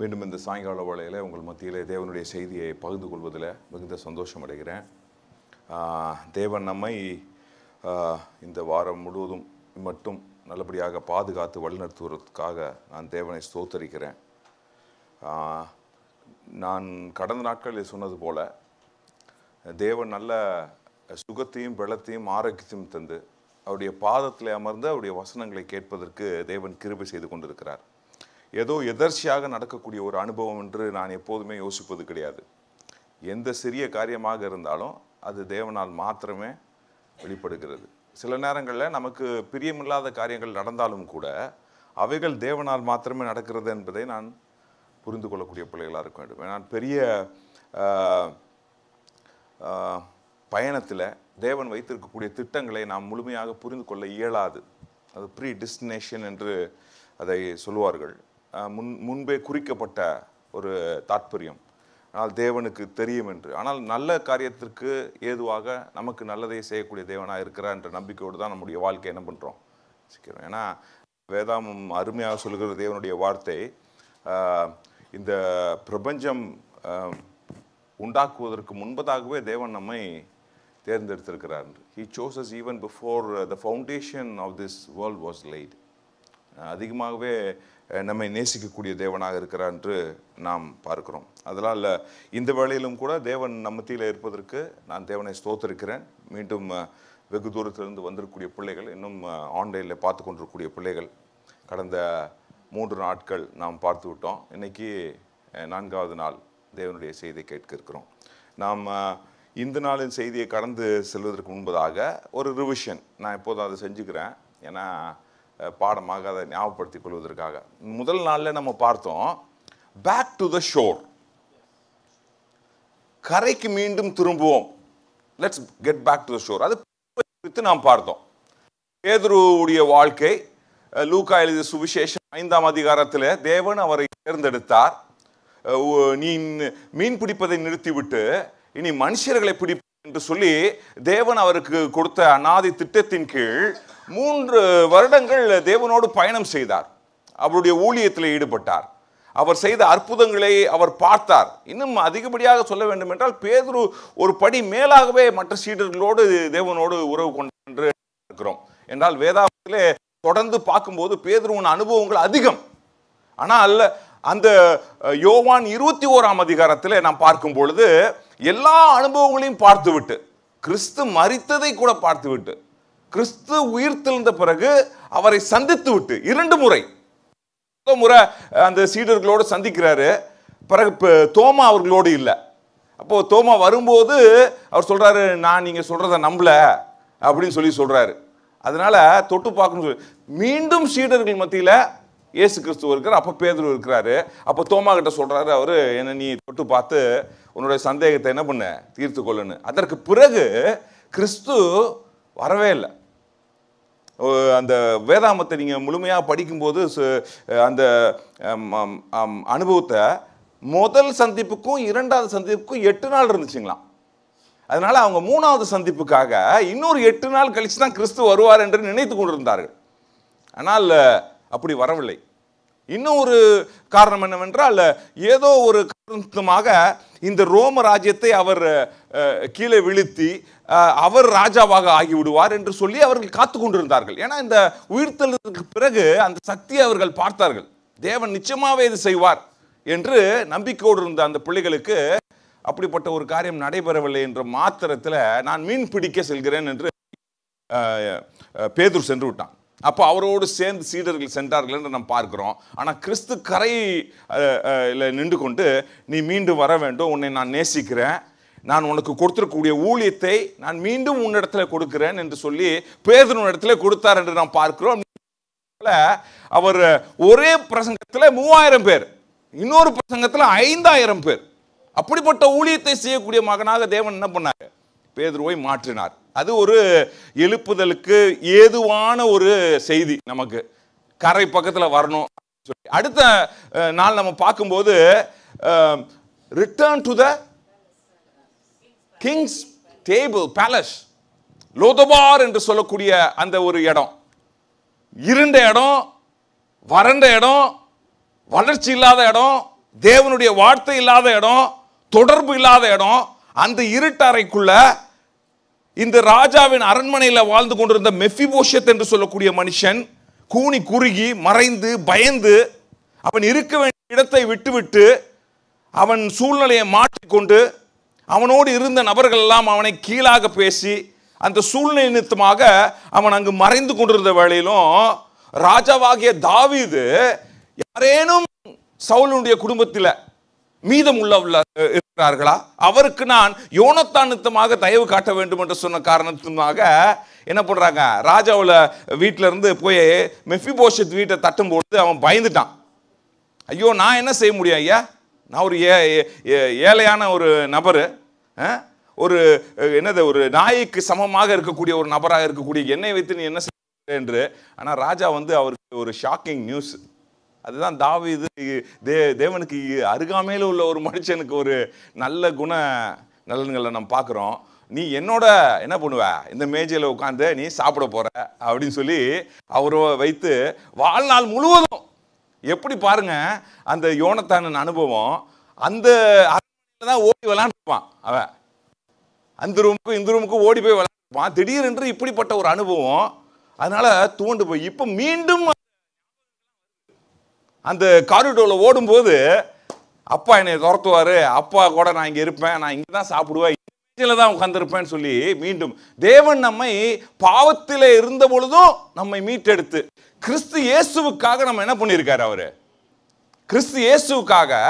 மீண்டும் இந்த சாயங்கால வேளையில் உங்கள் மத்தியிலே தேவனுடைய செய்தியை பகிர்ந்து கொள்வதில் மிகுந்த சந்தோஷம் அடைகிறேன். தேவன் நம்மை இந்த வாரம் முழுவதும் மட்டும் நல்லபடியாக பாதுகாத்து வழிநடத்துவதற்காக நான் தேவனை ஸ்தோத்தரிக்கிறேன். நான் கடந்த நாட்களில் சொன்னது போல தேவன் நல்ல சுகத்தையும் பலத்தையும் ஆரோக்கியத்தையும் தந்து அவருடைய பாதத்தில் அமர்ந்து அவருடைய வசனங்களை கேட்பதற்கு தேவன் கிருபை செய்து கொண்டிருக்கிறார். ஏதோ எதர்ச்சியாக நடக்கக்கூடிய ஒரு அனுபவம் என்று நான் எப்போதுமே யோசிப்பது கிடையாது. எந்த சிறிய காரியமாக இருந்தாலும் அது தேவனால் மாத்திரமே வெளிப்படுகிறது. சில நேரங்களில் நமக்கு பிரியமில்லாத காரியங்கள் நடந்தாலும் கூட அவைகள் தேவனால் மாத்திரமே நடக்கிறது என்பதை நான் புரிந்து கொள்ளக்கூடிய பிள்ளைகளாக இருக்க வேண்டும். நான் பெரிய பயணத்தில் தேவன் வைத்திருக்கக்கூடிய திட்டங்களை நாம் முழுமையாக புரிந்து கொள்ள இயலாது. அது ப்ரீ டெஸ்டினேஷன் என்று அதை சொல்லுவார்கள். முன்பே குறிக்கப்பட்ட ஒரு தாற்பயம். ஆனால் தேவனுக்கு தெரியும் என்று. ஆனால் நல்ல காரியத்திற்கு ஏதுவாக நமக்கு நல்லதை செய்யக்கூடிய தேவனாக இருக்கிறார் என்ற நம்பிக்கையோடு தான் நம்முடைய வாழ்க்கை என்ன பண்ணுறோம் சிக்கிறோம். ஏன்னா வேதாமம் அருமையாக சொல்லுகிற தேவனுடைய வார்த்தை, இந்த பிரபஞ்சம் உண்டாக்குவதற்கு முன்பதாகவே தேவன் நம்மை தேர்ந்தெடுத்திருக்கிறார். He chose us even before the foundation of this world was laid. அதிகமாகவே நம்மை நேசிக்கக்கூடிய தேவனாக இருக்கிறார் என்று நாம் பார்க்கிறோம். அதனால் இந்த வேளையிலும் கூட தேவன் நம்மத்தியில் இருப்பதற்கு நான் தேவனை ஸ்தோத்தரிக்கிறேன். மீண்டும் வெகு தூரத்திலிருந்து வந்திருக்கக்கூடிய பிள்ளைகள், இன்னும் ஆன்லைனில் பார்த்து கொண்டிருக்கக்கூடிய பிள்ளைகள், கடந்த 3 நாட்கள் நாம் பார்த்து விட்டோம். இன்றைக்கி 4வது நாள் தேவனுடைய செய்தியை கேட்க இருக்கிறோம். நாம் இந்த நாளின் செய்தியை கடந்து செல்வதற்கு முன்பதாக ஒரு ரிவிஷன் நான் எப்போதும் அதை செஞ்சுக்கிறேன். ஏன்னா பாடமாக அதை ஞாபகப்படுத்திக் கொள்வதற்காக. முதல் நாளில் நம்ம பார்த்தோம் பேக் டு த ஷோர், கரைக்கு மீண்டும் திரும்புவோம். Let's get back to the shore. அது குறித்து நாம் பார்த்தோம். பேதுருவுடைய வாழ்க்கை, லூக்கா எழுதிய சுவிசேஷம் 5ஆம் அதிகாரத்தில் தேவன் அவரை தேர்ந்தெடுத்தார். நீ மீன் பிடிப்பதை நிறுத்திவிட்டு இனி மனுஷர்களை பிடிப்ப என்று சொல்லி தேவன் அவருக்கு கொடுத்த அநாதி திட்டத்தின் கீழ் 3 வருடங்கள் தேவனோடு பயணம் செய்தார். அவருடைய ஊழியத்தில் ஈடுபட்டார். அவர் செய்த அற்புதங்களை அவர் பார்த்தார். இன்னும் அதிகப்படியாக சொல்ல வேண்டும் என்றால் பேதுரு ஒரு படி மேலாகவே மற்ற சீடர்களோடு தேவனோடு உறவு கொண்டு இருக்கிறோம் என்றால் வேதாகமத்திலே தொடர்ந்து பார்க்கும்போது பேதுருவின் அனுபவங்கள் அதிகம். ஆனால் அந்த யோவான் 21ஆம் அதிகாரத்தில் நாம் பார்க்கும் பொழுது எல்லா அனுபவங்களையும் பார்த்துவிட்டு, கிறிஸ்து மரித்ததை கூட பார்த்துவிட்டு, கிறிஸ்து உயிர்த்தெழுந்த பிறகு அவரை சந்தித்து விட்டு 2 முறை அந்த சீடர்களோடு சந்திக்கிறாரு. பிறகு தோமா அவர்களோடு இல்லை. அப்போ தோமா வரும்போது அவர் சொல்றாரு, நான் நீங்க சொல்றதை நம்பல அப்படின்னு சொல்லி சொல்றாரு. அதனால தொட்டு பார்க்கணும்னு சொல்லி மீண்டும் சீடர்கள் மத்தியில இயேசு கிறிஸ்து இருக்கிறார். அப்போ பேதுரு இருக்கிறாரு. அப்போ தோமா கிட்ட சொல்றாரு, அவரு என்ன நீ தொட்டு பார்த்து உன்னுடைய சந்தேகத்தை என்ன பண்ண தீர்த்து கொள்ளுன்னு. அதற்கு பிறகு கிறிஸ்து வரவே இல்லை. அந்த வேதாமத்தை நீங்கள் முழுமையாக படிக்கும்போது அந்த அனுபவத்தை முதல் சந்திப்புக்கும் 2வது சந்திப்புக்கும் 8 நாள் இருந்துச்சுங்களாம். அதனால அவங்க 3வது சந்திப்புக்காக இன்னொரு 8 நாள் கழிச்சு தான் கிறிஸ்து வருவார் என்று நினைத்து கொண்டிருந்தார்கள். ஆனால் அப்படி வரவில்லை. இன்னொரு காரணம் என்னவென்றால், ஏதோ ஒரு காரணமாக இந்த ரோம ராஜ்யத்தை அவர் கீழே வீழ்த்தி அவர் ராஜாவாக ஆகிவிடுவார் என்று சொல்லி அவர்கள் காத்து கொண்டிருந்தார்கள். ஏன்னா இந்த உயிர்த்தெழுதலுக்கு பிறகு அந்த சக்தியை அவர்கள் பார்த்தார்கள். தேவன் நிச்சயமாகவே இது செய்வார் என்று நம்பிக்கையோடு இருந்த அந்த பிள்ளைகளுக்கு அப்படிப்பட்ட ஒரு காரியம் நடைபெறவில்லை என்ற மாத்திரத்தில் நான் மீன் பிடிக்க செல்கிறேன் என்று பேதுரு சென்று விட்டான். அப்போ அவரோடு சேர்ந்து சீடர்கள் சென்றார்கள் என்று நாம் பார்க்கிறோம். ஆனால் கிறிஸ்து கரையில் நின்று கொண்டு, நீ மீண்டும் வர வேண்டும், உன்னை நான் நேசிக்கிறேன், நான் உனக்கு கொடுத்திருக்கக்கூடிய ஊழியத்தை நான் மீண்டும் உன்னிடத்தில் கொடுக்கிறேன் என்று சொல்லி பேதுரு இடத்துல கொடுத்தார் என்று நாம் பார்க்கிறோம். அவர் ஒரே பிரசங்கத்தில் 3000 பேர், இன்னொரு பிரசங்கத்தில் 5000 பேர், அப்படிப்பட்ட ஊழியத்தை செய்யக்கூடிய மகனாக தேவன் என்ன பண்ணார்? பேதுருவை மாற்றினார். அது ஒரு எழுப்புதலுக்கு ஏதுவான ஒரு செய்தி. நமக்கு கரை பக்கத்தில் வரணும். அடுத்த நாள் நம்ம பார்க்கும்போது return to the king's table palace, Lodebar என்று சொல்லக்கூடிய அந்த ஒரு இடம், இருண்ட இடம், வறண்ட இடம், வளர்ச்சி இல்லாத இடம், தேவனுடைய வார்த்தை இல்லாத இடம், தொடர்பு இல்லாத இடம், அந்த இருட்டறைக்குள்ள இந்த ராஜாவின் அரண்மனையில் வாழ்ந்து கொண்டிருந்த மெஃபிபோஷெத் என்று சொல்லக்கூடிய மனுஷன் கூனி குறுகி மறைந்து பயந்து அவன் இருக்க வேண்டிய இடத்தை விட்டுவிட்டு அவன் சூழ்நிலையை மாற்றிக்கொண்டு அவனோடு இருந்த நபர்கள் எல்லாம் அவனை கீழாக பேசி அந்த சூழ்நிலை நிமித்தமாக அவன் அங்கு மறைந்து கொண்டிருந்த வேளையிலும் ராஜாவாகிய தாவீது யாரேனும் சவுலுடைய குடும்பத்தில் மீதம் உள்ள இருக்கிறார்களா, அவருக்கு நான் யோனத்தான் நிமித்தமாக தயவு காட்ட வேண்டும் என்று சொன்ன காரணத்தினாக என்ன பண்றாங்க, ராஜாவில் வீட்டில இருந்து போய் மெஃபிபோஷெத் வீட்டை தட்டும்போது அவன் பயந்துட்டான். ஐயோ நான் என்ன செய்ய முடியும் ஐயா, நான் ஒரு ஏழையான ஒரு நபர், ஒரு என்னது ஒரு நாய்க்கு சமமாக இருக்கக்கூடிய ஒரு நபராக இருக்கக்கூடிய என்னை வைத்து நீ என்ன செய்ய என்று. ஆனால் ராஜா அவருக்கு ஒரு ஷாக்கிங் நியூஸ். அதுதான் தாவீது தேவனுக்கு அருகாமையில் உள்ள ஒரு மனுஷனுக்கு ஒரு நல்ல நலன்களை நம்ம பார்க்குறோம். நீ என்னோட என்ன பண்ணுவ, இந்த மேஜையில் உட்காந்து நீ சாப்பிட போற அப்படின்னு சொல்லி அவரை வைத்து வாழ்நாள் முழுவதும் எப்படி பாருங்க அந்த யோனத்தானின் அனுபவம். அந்த தான் ஓடி விளையாண்டுருப்பான் அவன், அந்த ரூமுக்கும் இந்த ரூமுக்கும் ஓடி போய் விளையாண்டுருப்பான். திடீரென்று இப்படிப்பட்ட ஒரு அனுபவம், அதனால தூண்டு போய் இப்போ மீண்டும் அந்த காரிடோரில் ஓடும்போது அப்பா என்னை துரத்துவார், அப்பா கூட நான் இங்கே இருப்பேன், நான் இங்கே தான் சாப்பிடுவேன், இதில் தான் உட்காந்துருப்பேன்னு சொல்லி மீண்டும் தேவன் நம்மை பாவத்தில் இருந்த பொழுதும் நம்மை மீட்டெடுத்து கிறிஸ்து இயேசுவுக்காக நம்ம என்ன பண்ணியிருக்காரு, அவரு கிறிஸ்து இயேசுவுக்காக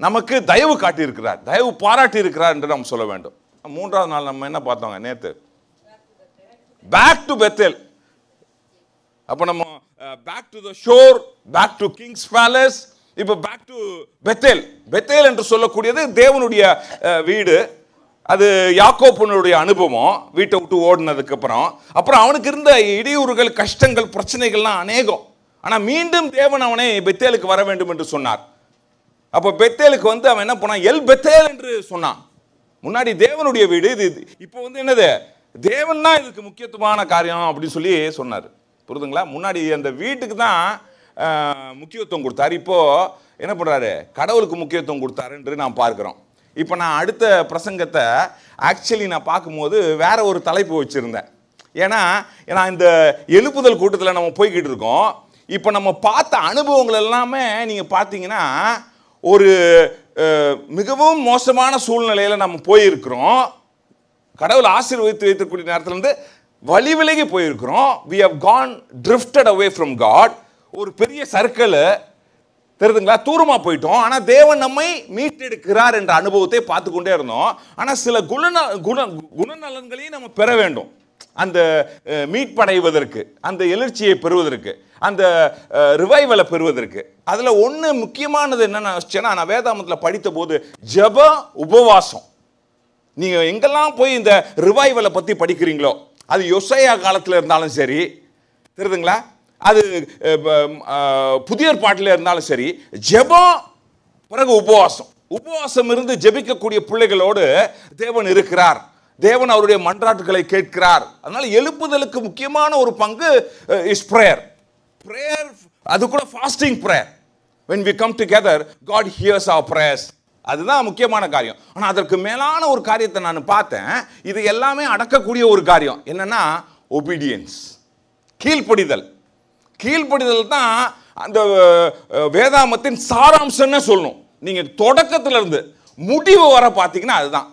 நமக்கு தயவு காட்டியிருக்கிறார், தயவு பாராட்டி இருக்கிறார் என்று நாம் சொல்ல வேண்டும். மூன்றாவது நாள் நம்ம என்ன பார்த்தோங்க நேற்று, பேக் டு பெத்தேல். அப்போ நம்ம back to the shore, back to king's palace, இப்போ பேக் டு பெத்தேல். பெத்தேல் என்று சொல்லக்கூடியது தேவனுடைய வீடு. அது யாக்கோபனுடைய அனுபவம், வீட்டை விட்டு ஓடினதுக்கு அப்புறம் அவனுக்கு இருந்த இடையூறுகள், கஷ்டங்கள், பிரச்சனைகள்லாம் அநேகம். ஆனால் மீண்டும் தேவன் அவனை பெத்தேலுக்கு வர வேண்டும் என்று சொன்னார். அப்போ பெத்தேலுக்கு அவன் என்ன பண்ணான், எல் பெத்தேல் என்று சொன்னான். முன்னாடி தேவனுடைய வீடு, இது இப்போ என்னது, தேவன் தான் இதுக்கு முக்கியத்துவமான காரியம் அப்படின்னு சொல்லி சொன்னார். புரியுதுங்களா? முன்னாடி அந்த வீட்டுக்கு தான் முக்கியத்துவம் கொடுத்தாரு, இப்போ என்ன பண்றாரு, கடவுளுக்கு முக்கியத்துவம் கொடுத்தாரு என்று நாம் பார்க்கிறோம். இப்போ நான் அடுத்த பிரசங்கத்தை ஆக்சுவலி நான் பார்க்கும்போது வேற ஒரு தலைப்பு வச்சிருந்தேன். ஏன்னா இந்த எழுப்புதல் கூட்டத்தில் நம்ம போய்கிட்டு இருக்கோம். இப்போ நம்ம பார்த்த அனுபவங்கள் எல்லாமே நீங்கள் பார்த்தீங்கன்னா ஒரு மிகவும் மோசமான சூழ்நிலையில் நம்ம போயிருக்கிறோம். கடவுள் ஆசீர்வதித்து வைத்திருக்கக்கூடிய நேரத்திலிருந்து வழி விலகி போயிருக்கிறோம். we have gone drifted away from God. ஒரு பெரிய சர்க்கிள் தெரியுதுங்களா, தூரமா போயிட்டோம். ஆனால் தேவன் நம்மை மீட்டெடுக்கிறார் என்ற அனுபவத்தை பார்த்து கொண்டே இருந்தோம். ஆனால் சில குணநலன்களையும் நம்ம பெற வேண்டும், அந்த மீட்படைவதற்கு, அந்த எழுச்சியை பெறுவதற்கு, அந்த ரிவைவலை பெறுவதற்கு. அதில் ஒன்று முக்கியமானது என்னன்னா, நான் வேதாமத்தில் படித்த போது ஜெப உபவாசம். நீங்கள் எங்கெல்லாம் போய் இந்த ரிவைவலை பற்றி படிக்கிறீங்களோ, அது யோசையா காலத்தில் இருந்தாலும் சரி, தெரியுதுங்களா, அது புதிய பாட்டில் இருந்தாலும் சரி, ஜெபம் பிறகு உபவாசம் இருந்து ஜெபிக்கக்கூடிய பிள்ளைகளோடு தேவன் இருக்கிறார். தேவன் அவருடைய மன்றாட்டுகளை கேட்கிறார். அதனால எழுப்புதலுக்கு முக்கியமான ஒரு பங்கு இஸ் பிரேயர். அது கூட fasting prayer. when we come together God hears our prayers. அதுதான் முக்கியமான காரியம். ஆனால் அதற்கு மேலான ஒரு காரியத்தை நான் பார்த்தேன். இது எல்லாமே அடக்கக்கூடிய ஒரு காரியம் என்னன்னா ஒபீடியன்ஸ், கீழ்ப்படிதல். கீழ்ப்படிதல் தான் அந்த வேதாமத்தின் சாராம்சம்னு சொல்லணும். நீங்கள் தொடக்கத்தில் இருந்து முடிவு வர பார்த்தீங்கன்னா அதுதான்.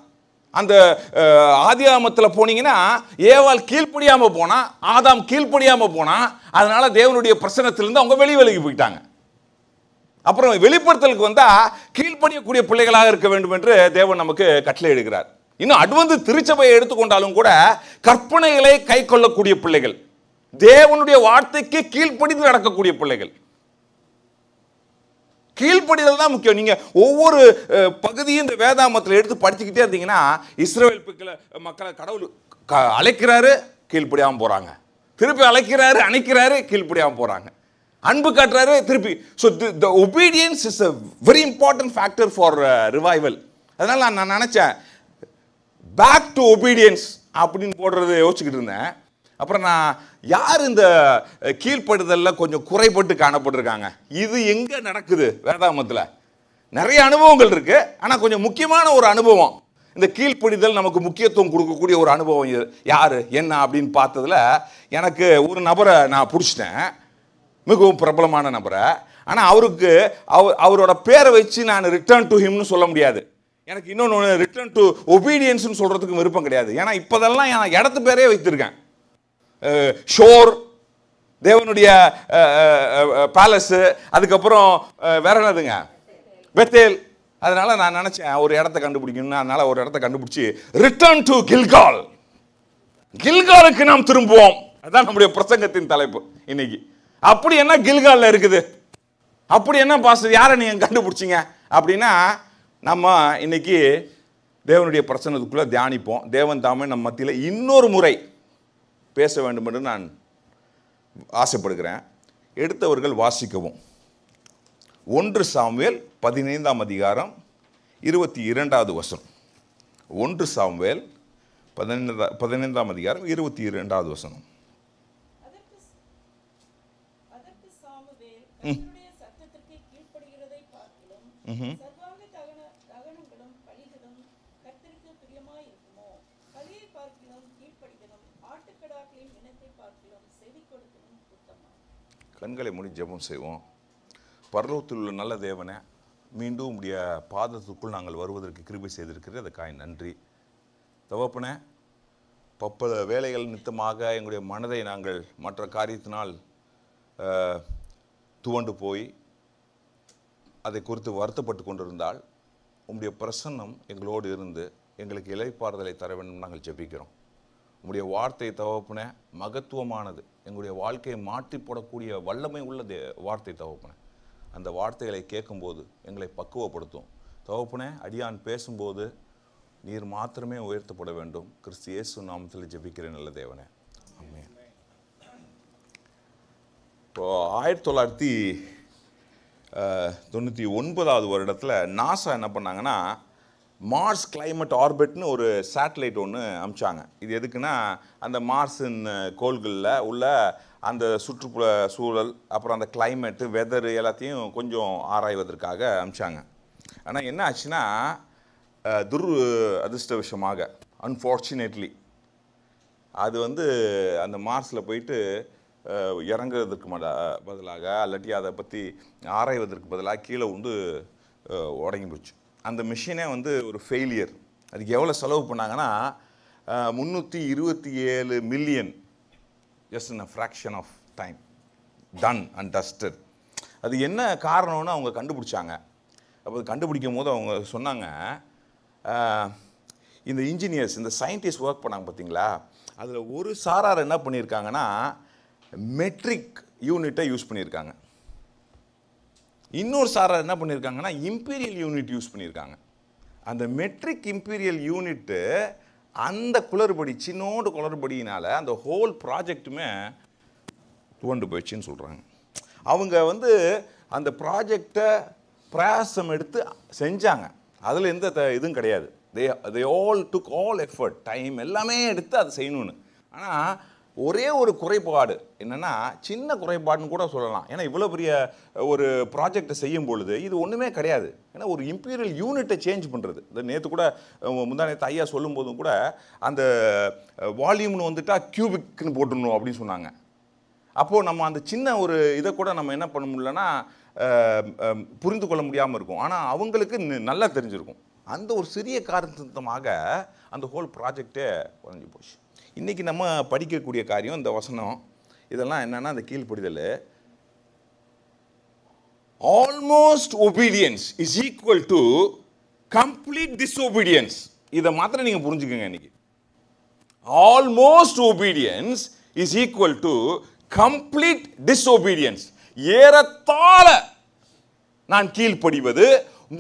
அந்த ஆதியாகமத்தில் போனீங்கன்னா ஏவாள் கீழ்ப்படியாமல் போனா, ஆதாம் கீழ்ப்படியாமல் போனா, அதனால தேவனுடைய பிரசன்னத்திலிருந்து அவங்க விலகி போயிட்டாங்க. அப்புறம் வெளிப்படுத்தலுக்கு வந்தா கீழ்ப்படியக்கூடிய பிள்ளைகளாக இருக்க வேண்டும் என்று தேவன் நமக்கு கட்டளை எடுக்கிறார். இன்னும் அட்வந்து திருச்சபையை எடுத்துக்கொண்டாலும் கூட கற்பனைகளை கை கொள்ளக்கூடிய பிள்ளைகள், தேவனுடைய வார்த்தைக்கு கீழ்ப்படிந்து நடக்கக்கூடிய பிள்ளைகள். கீழ்ப்படிதல் தான் முக்கியம். நீங்க ஒவ்வொரு பகுதியும் இந்த வேதாமத்தில் எடுத்து படிச்சுக்கிட்டே இருந்தீங்கன்னா, இஸ்ரவேல் மக்களை கடவுள் அழைக்கிறாரு, கீழ்ப்படியாம போறாங்க, திருப்பி அழைக்கிறாரு, அணைக்கிறாரு, கீழ்ப்படியாம போறாங்க, அன்பு காட்டுறாரு, திருப்பி. So the obedience is a very important factor for revival. அதனால நான் நினைச்சேன் பேக் டு ஒபீடியன்ஸ் அப்படின்னு போடுறது யோசிச்சுக்கிட்டு இருந்தேன். அப்புறம் நான் யார் இந்த கீழ்ப்படுதலில் கொஞ்சம் குறைபட்டு காணப்பட்டிருக்காங்க, இது எங்கே நடக்குது வேதாமத்தில்? நிறைய அனுபவங்கள் இருக்கு. ஆனால் கொஞ்சம் முக்கியமான ஒரு அனுபவம், இந்த கீழ்ப்படிதல் நமக்கு முக்கியத்துவம் கொடுக்கக்கூடிய ஒரு அனுபவம் யாரு என்ன அப்படின்னு பார்த்ததுல எனக்கு ஒரு நபரை நான் பிடிச்சிட்டேன், மிகவும் பிரபலமான நபரை. ஆனால் அவருக்கு அவரோட பேரை வச்சு நான் ரிட்டர்ன் டு ஹிம்னு சொல்ல முடியாது. எனக்கு இன்னொன்று ரிட்டர்ன் டு ஒபீடியன்ஸ்னு சொல்றதுக்கு விருப்பம் கிடையாது. ஏன்னா இப்போதெல்லாம் நான் இடத்து பேரே வைத்திருக்கேன். ஷோர், தேவனுடைய பேலஸ், அதுக்கப்புறம் வேற என்னதுங்க, பெத்தேல். அதனால நான் நினைச்சேன் ஒரு இடத்த கண்டுபிடிக்கணும்னு. அதனால ஒரு இடத்த கண்டுபிடிச்சி ரிட்டர்ன் டு கில்கால், கில்காலுக்கு நாம் திரும்புவோம். அதான் நம்முடைய பிரசங்கத்தின் தலைப்பு இன்னைக்கு. அப்படி என்ன கில்கால்ல இருக்குது, அப்படி என்ன பாஸ்டர் யாரை நீங்க கண்டுபிடிச்சிங்க அப்படின்னா, நம்ம இன்னைக்கு தேவனுடைய பிரசன்னத்துக்குள்ள தியானிப்போம். தேவன் தாமே நம்ம மத்தியில் இன்னொரு முறை பேச வேண்டும் என்று நான் ஆசைப்படுகிறேன். எடுத்தவர்கள் வாசிக்கவும். 1 சாமுவேல் 15ஆம் அதிகாரம் 22வது வசனம். 1 சாமுவேல் 15ஆம் அதிகாரம் 22வது வசனம். கண்களை மூடி ஜெபம் செய்வோம். பரலோகத்தில் உள்ள நல்ல தேவனே, மீண்டும் உடைய பாதத்துக்குள் நாங்கள் வருவதற்கு கிருபை செய்திருக்கிறது, அதுக்காக நன்றி. தகப்பனே, பல வேலைகள் நிமித்தமாக எங்களுடைய மனதை நாங்கள் மற்ற காரியத்தினால் துவண்டு போய் அதை குறித்து வருத்தப்பட்டு கொண்டிருந்தால், உம்முடைய பிரசன்னம் எங்களோடு இருந்து எங்களுக்கு இளைப்பாறுதலை தர வேண்டும் நாங்கள் ஜெபிக்கிறோம். உம்முடைய வார்த்தை தகப்பனே மகத்துவமானது, எங்களுடைய வாழ்க்கையை மாற்றி போடக்கூடிய வல்லமை உள்ள வார்த்தை தகப்பனே. அந்த வார்த்தைகளை கேட்கும்போது எங்களை பக்குவப்படுத்தும் தகப்பனே. அடியான் பேசும்போது நீர் மாத்திரமே உயர்த்தப்பட வேண்டும். கிறிஸ்து இயேசு நாமத்தில் ஜெபிக்கிறேன் நல்ல தேவனே, ஆமென். இப்போ 1999வது வருடத்தில் நாசா என்ன பண்ணாங்கன்னா, மார்ஸ் கிளைமேட் ஆர்பிட்னு ஒரு சேட்டலைட் ஒன்று அனுப்பிச்சாங்க. இது எதுக்குன்னா, அந்த மார்ஸின் கோள்களில் உள்ள அந்த சுற்றுப்புற சூழல், அப்புறம் அந்த கிளைமேட்டு, வெதரு எல்லாத்தையும் கொஞ்சம் ஆராய்வதற்காக அனுப்பிச்சாங்க. ஆனால் என்ன ஆச்சுன்னா, அதிர்ஷ்டவசமாக அன்ஃபார்ச்சுனேட்லி அது அந்த மார்ஸில் போயிட்டு இறங்குறதுக்கு பதிலாக, அல்லாட்டி அதை பற்றி ஆராய்வதற்கு பதிலாக கீழே உடங்கி போச்சு. அந்த மிஷினே ஒரு ஃபெயிலியர். அதுக்கு எவ்வளோ செலவு பண்ணாங்கன்னா, 327 million, just in a fraction of time, done and dusted. அது என்ன காரணம்னு அவங்க கண்டுபிடிச்சாங்க. அப்போ கண்டுபிடிக்கும் போது அவங்க சொன்னாங்க, இந்த இன்ஜினியர்ஸ், இந்த சயின்டிஸ்ட் ஒர்க் பண்ணாங்க பார்த்தீங்களா, அதில் ஒரு சாரார் என்ன பண்ணியிருக்காங்கன்னா, மெட்ரிக் யூனிட்டை யூஸ் பண்ணியிருக்காங்க. இன்னொரு சாரார் என்ன பண்ணியிருக்காங்கன்னா, இம்பீரியல் யூனிட் யூஸ் பண்ணியிருக்காங்க. அந்த மெட்ரிக் இம்பீரியல் யூனிட்டு அந்த குளறுபடி, சின்னோடு குளறுபடியினால் அந்த ஹோல் ப்ராஜெக்ட்டுமே துவண்டு போயிடுச்சின்னு சொல்கிறாங்க. அவங்க அந்த ப்ராஜெக்டை பிரயாசம் எடுத்து செஞ்சாங்க. அதில் எந்த இதுவும் கிடையாது. they all took all effort, time எல்லாமே எடுத்து அதை செய்யணும்னு. ஆனால் ஒரே ஒரு குறைபாடு என்னென்னா, சின்ன குறைபாடுன்னு கூட சொல்லலாம். ஏன்னா இவ்வளோ பெரிய ஒரு ப்ராஜெக்டை செய்யும் பொழுது இது ஒன்றுமே கிடையாது. ஏன்னா ஒரு இம்பீரியல் யூனிட்டை சேஞ்ச் பண்ணுறது. இந்த நேற்று கூட முந்தா நேற்று ஐயா சொல்லும் போதும் கூட அந்த வால்யூம்னு வந்துட்டால் கியூபிக்னு போட்டுடணும் அப்படின்னு சொன்னாங்க. அப்போது நம்ம அந்த சின்ன ஒரு இதை கூட நம்ம என்ன பண்ண முடியலன்னா புரிந்து கொள்ள முடியாமல் இருக்கும். ஆனால் அவங்களுக்கு நல்லா தெரிஞ்சிருக்கும். அந்த ஒரு சிறிய காரணமாக அந்த ஹோல் ப்ராஜெக்டே குறைஞ்சி போச்சு. இன்றைக்கி நம்ம படிக்கக்கூடிய காரியம் இந்த வசனம், இதெல்லாம் என்னென்னா அந்த கீழ்ப்படிதல். Almost obedience is equal to complete disobedience. இதை மாத்திரம் நீங்கள் புரிஞ்சுக்கோங்க. இன்னைக்கு almost obedience is equal to complete disobedience. ஏறத்தாழ நான் கீழ்ப்படிவது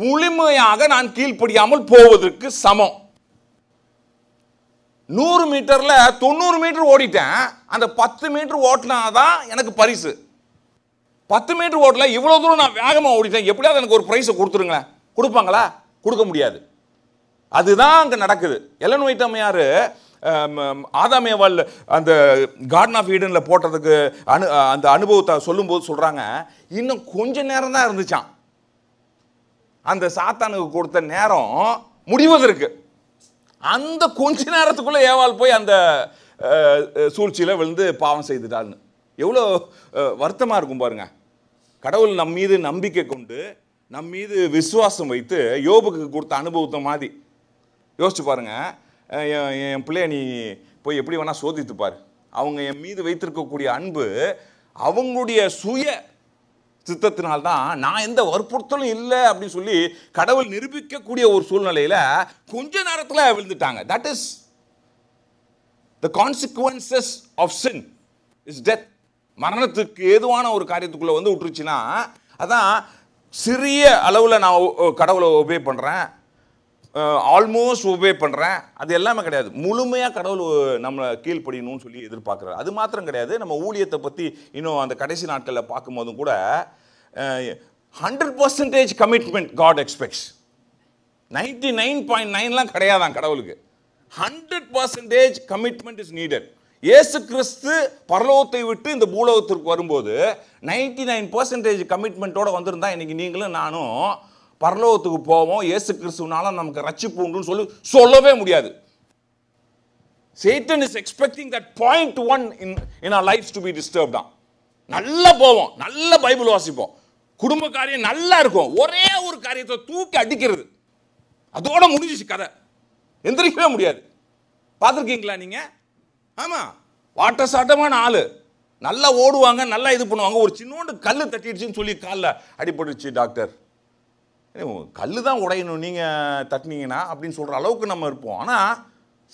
முழுமையாக நான் கீழ்ப்படியாமல் போவதற்கு சமம். 100 மீட்டரில் 90 மீட்டர் ஓடிட்டேன். அந்த 10 மீட்டர் ஓட்டினாதான் எனக்கு பரிசு. 10 மீட்டர் ஓட்டல, இவ்வளோ தூரம் நான் வேகமாக ஓடிட்டேன், எப்படியாவது எனக்கு ஒரு ப்ரைஸை கொடுத்துருங்களேன். கொடுப்பாங்களா? கொடுக்க முடியாது. அதுதான் அங்கே நடக்குது. எலன் ஒயிட் அம்மையார் ஆதாம் ஏவாள் அந்த கார்டன் ஆஃப் ஈடனில் போட்டதுக்கு அந்த அனுபவத்தை சொல்லும்போது சொல்கிறாங்க, இன்னும் கொஞ்ச நேரம் தான் இருந்துச்சான். அந்த சாத்தானுக்கு கொடுத்த நேரம் முடிவதற்கு. அந்த கொஞ்ச நேரத்துக்குள்ள ஏவாள் போய் அந்த சூழ்ச்சியில் விழுந்து பாவம் செய்துட்டாள்னு எவ்வளோ வருத்தமாக இருக்கும் பாருங்க. கடவுள் நம் மீது நம்பிக்கை கொண்டு நம் மீது விசுவாசம் வைத்து யோபுக்கு கொடுத்த அனுபவத்தை மாதிரி யோசிச்சு பாருங்க. என் பிள்ளைய நீ போய் எப்படி வேணா சோதித்து பாரு. அவங்க என் மீது வைத்திருக்கக்கூடிய அன்பு அவங்களுடைய சுய சித்தத்தினால்தான், நான் எந்த வற்புறுத்தலும் இல்லை அப்படின்னு சொல்லி கடவுள் நிரூபிக்கக்கூடிய ஒரு சூழ்நிலையில கொஞ்ச நேரத்தில் விழுந்துட்டாங்க. That is the consequences of sin is death. மரணத்துக்கு ஏதுவான ஒரு காரியத்துக்குள்ள வந்து விட்டுருச்சுன்னா, அதான் சிறிய அளவில் நான் கடவுளை ஒபே பண்ணுறேன், ஆல்மோஸ்ட் ஒபே பண்ணுறேன், அது எல்லாமே கிடையாது. முழுமையாக கடவுள் நம்மளை கீழ்ப்படியணும்னு சொல்லி எதிர்பார்க்குறாரு. அது மாத்திரம் கிடையாது, நம்ம ஊழியத்தை பற்றி இன்னும் அந்த கடைசி நாட்களில் பார்க்கும்போதும் கூட 100% கமிட்மெண்ட் காட் எக்ஸ்பெக்ட்ஸ். 99.9 கிடையாதான் கடவுளுக்கு. 100% கமிட்மெண்ட் இஸ் நீடட். இயேசு கிறிஸ்து பரலோகத்தை விட்டு இந்த பூலோகத்திற்கு வரும்போது 99% கமிட்மெண்ட்டோட வந்திருந்தா இன்னைக்கு நீங்களும் நானும் பரலோகத்துக்கு போவோம், இயேசு கிறிஸ்துனால நமக்கு ரட்சிப்பு உண்டுன்னு சொல்லவே முடியாது. Satan is expecting that 0.1 in our lives to be disturbed. நல்லா போவோம், நல்ல பைபிள் வாசிப்போம், குடும்ப காரியம் நல்லா இருக்கும், ஒரே ஒரு காரியத்தை தூக்கி அடிக்கிறது, அதோட முடிஞ்சிச்சு கதை, எந்திரிக்கவே முடியாது. பார்த்துருக்கீங்களா நீங்க? ஆமா, வாட்ட சாட்டமான ஆளு, நல்லா ஓடுவாங்க, நல்லா இது பண்ணுவாங்க, ஒரு சின்னோண்டு கல் தட்டிடுச்சுன்னு சொல்லி காலில் அடிபட்டுச்சு டாக்டர், கல் தான் உடையணும் நீங்கள் தட்டினீங்கன்னா அப்படின்னு சொல்கிற அளவுக்கு நம்ம இருப்போம். ஆனால்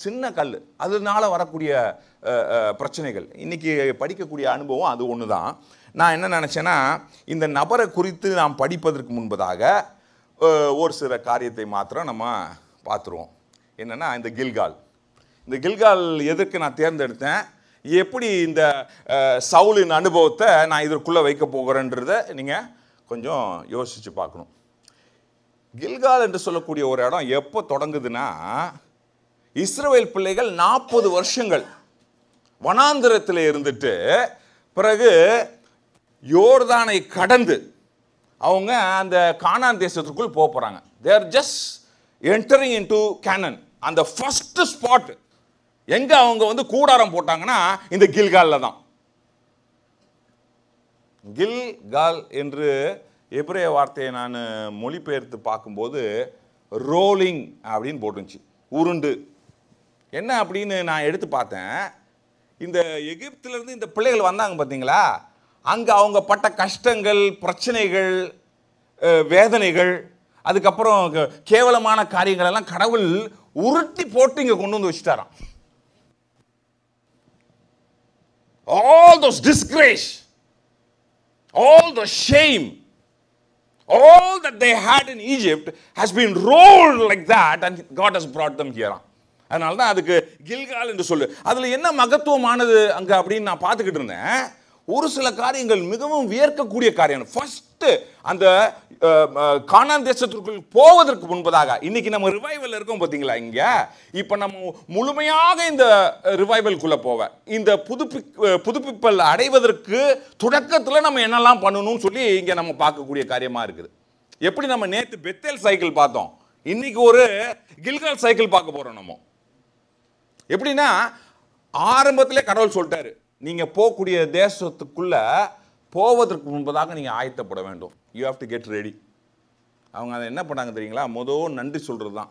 சின்ன கல், அதனால வரக்கூடிய பிரச்சனைகள். இன்றைக்கி படிக்கக்கூடிய அனுபவம் அது ஒன்று தான். நான் என்ன நினச்சேன்னா, இந்த நபரை குறித்து நாம் படிப்பதற்கு முன்பதாக ஒரு சில காரியத்தை மாத்திரம் நம்ம பார்த்துருவோம். என்னென்னா, இந்த கில்கால் எதற்கு நான் தேர்ந்தெடுத்தேன், எப்படி இந்த சவுலின் அனுபவத்தை நான் இதற்குள்ளே வைக்க போகிறேன்றதை நீங்கள் கொஞ்சம் யோசித்து பார்க்கணும். கில்கால் என்று சொல்லக்கூடிய ஒரு இடம் எப்போ தொடங்குதுன்னா, இஸ்ரவேல் பிள்ளைகள் 40 வருஷங்கள் வனாந்திரத்தில் இருந்துட்டு பிறகு யோர்தானை கடந்து அவங்க அந்த கானான் தேசத்துக்குள் போகிறாங்க. they are just entering into Canaan. அந்த ஃபர்ஸ்ட் ஸ்பாட் எங்க அவங்க வந்து கூடாரம் போட்டாங்கன்னா இந்த கில்காலில் தான். கில்கால் என்று எபிரேய வார்த்தையை நான் மொழிபெயர்த்து பார்க்கும்போது ரோலிங் அப்படின்னு போட்டுருந்துச்சு, உருண்டு. என்ன அப்படின்னு நான் எடுத்து பார்த்தேன், இந்த எகிப்திலிருந்து இந்த பிள்ளைகள் வந்தாங்க பார்த்தீங்களா, அங்கே அவங்க பட்ட கஷ்டங்கள், பிரச்சனைகள், வேதனைகள், அதுக்கப்புறம் கேவலமான காரியங்கள் எல்லாம் கடவுள் உருட்டி போட்டு இங்கே கொண்டு வந்து வச்சுட்டாராம். All those disgrace, all the shame, all that they had in Egypt has been rolled like that and God has brought them here. அதனால தான் அதுக்கு கில்கால் என்று சொல்லு. அதில் என்ன மகத்துவமானது அங்கே அப்படின்னு நான் பார்த்துக்கிட்டு இருந்தேன். ஒரு சில காரியங்கள் மிகவும் வியர்க்கக்கூடிய காரியம். ஃபர்ஸ்ட் அந்த கானான் தேசத்திற்குள் போவதற்கு முன்பதாக, இன்னைக்கு நம்ம ரிவைவல் இருக்கோம் பார்த்தீங்களா, இங்கே இப்போ நம்ம முழுமையாக இந்த ரிவைவல்குள்ளே போவேன், இந்த புதுப்பிப்பல் அடைவதற்கு தொடக்கத்தில் நம்ம என்னெல்லாம் பண்ணணும்னு சொல்லி இங்கே நம்ம பார்க்கக்கூடிய காரியமாக இருக்குது. எப்படி நம்ம நேற்று பெத்தேல் சைக்கிள் பார்த்தோம், இன்னைக்கு ஒரு கில்கால் சைக்கிள் பார்க்க போகிறோம். நம்ம எப்படின்னா, ஆரம்பத்திலே கடவுள் சொல்லிட்டாரு, நீங்கள் போகக்கூடிய தேசத்துக்குள்ள போவதற்கு முன்பதாக நீங்கள் ஆயத்தப்பட வேண்டும். You have to get ready. அவங்க அதை என்ன பண்ணாங்க தெரியுங்களா, முதல் நன்றி சொல்கிறது தான்.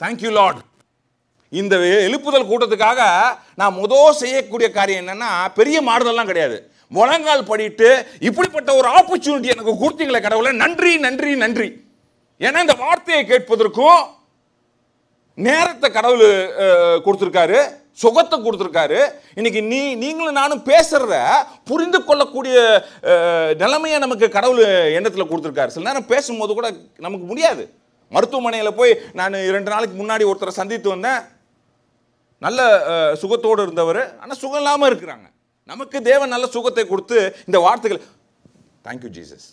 Thank you Lord. இந்த எழுப்புதல் கூட்டத்துக்காக நான் முதல் செய்யக்கூடிய காரியம் என்னன்னா, பெரிய மாறுதல்லாம் கிடையாது, முழங்கால் படிட்டு இப்படிப்பட்ட ஒரு ஆப்பர்ச்சுனிட்டி எனக்கு கொடுத்தீங்களே கடவுளை, நன்றி நன்றி நன்றி. ஏன்னா இந்த வார்த்தையை கேட்பதற்கும் நேரத்தை கடவுள் கொடுத்துருக்காரு, சுகத்தை கொடுத்துருக்காரு. இன்னைக்கு நீங்களும் நானும் பேசுறத புரிந்து கொள்ளக்கூடிய நிலைமையை நமக்கு கடவுள் எண்ணத்தில் கொடுத்துருக்காரு. சில நேரம் பேசும்போது கூட நமக்கு முடியாது. மருத்துவமனையில் போய் நான் 2 நாளைக்கு முன்னாடி ஒருத்தரை சந்தித்து வந்தேன், நல்ல சுகத்தோடு இருந்தவர், ஆனால் சுகம் இல்லாமல் இருக்கிறாங்க. நமக்கு தேவன் நல்ல சுகத்தை கொடுத்து இந்த வார்த்தைகள், தேங்க்யூ ஜீசஸ்.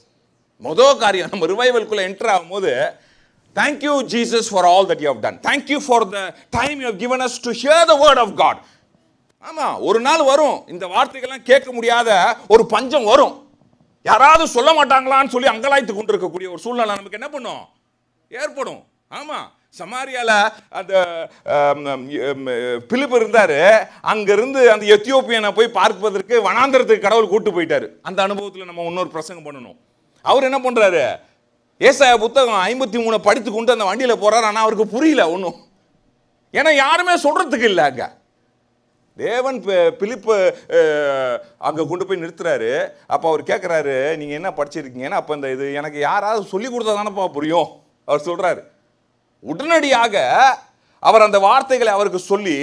முதல் காரியம் நம்ம ரிவைவல்குள்ளே என்டர் ஆகும்போது, thank you Jesus for all that you have done. Thank you for the time you have given us to hear the word of God. ஆமா, ஒரு நாள் வரும் இந்த வார்த்தைகள்லாம் கேட்க முடியாத ஒரு பஞ்சம் வரும். யாராவது சொல்ல மாட்டாங்களான்னு சொல்லி அங்கலாய்த்து கொண்டிருக்கக்கூடிய ஒரு சூழ்நிலை நமக்கு என்ன பண்ணும், ஏற்படும். ஆமா, சமாரியால அந்த பிலிப்பு இருந்தாரு, அங்கிருந்து அந்த எத்தியோப்பியனை போய் பார்ப்பதற்கு வனாந்தரத்துக்கு கடவுள் கூட்டு போயிட்டாரு. அந்த அனுபவத்தில் நம்ம இன்னொரு பிரசங்கம் பண்ணணும். அவர் என்ன பண்றாரு, ஏசாயா புத்தகம் 53 படித்து கொண்டு அந்த வண்டியில போறாரு. ஆனா அவருக்கு புரியல ஒன்றும், ஏன்னா யாருமே சொல்றதுக்கு இல்லை. அங்க தேவன் பிலிப்பு அங்க கொண்டு போய் நிறுத்துறாரு. அப்ப அவர் கேட்கிறாரு, நீங்க என்ன படிச்சிருக்கீங்கன்னா, அப்ப இந்த இது எனக்கு யாராவது சொல்லி கொடுத்தா தானப்பா புரியும். அவர் சொல்றாரு. உடனடியாக அவர் அந்த வார்த்தைகளை அவருக்கு சொல்லி,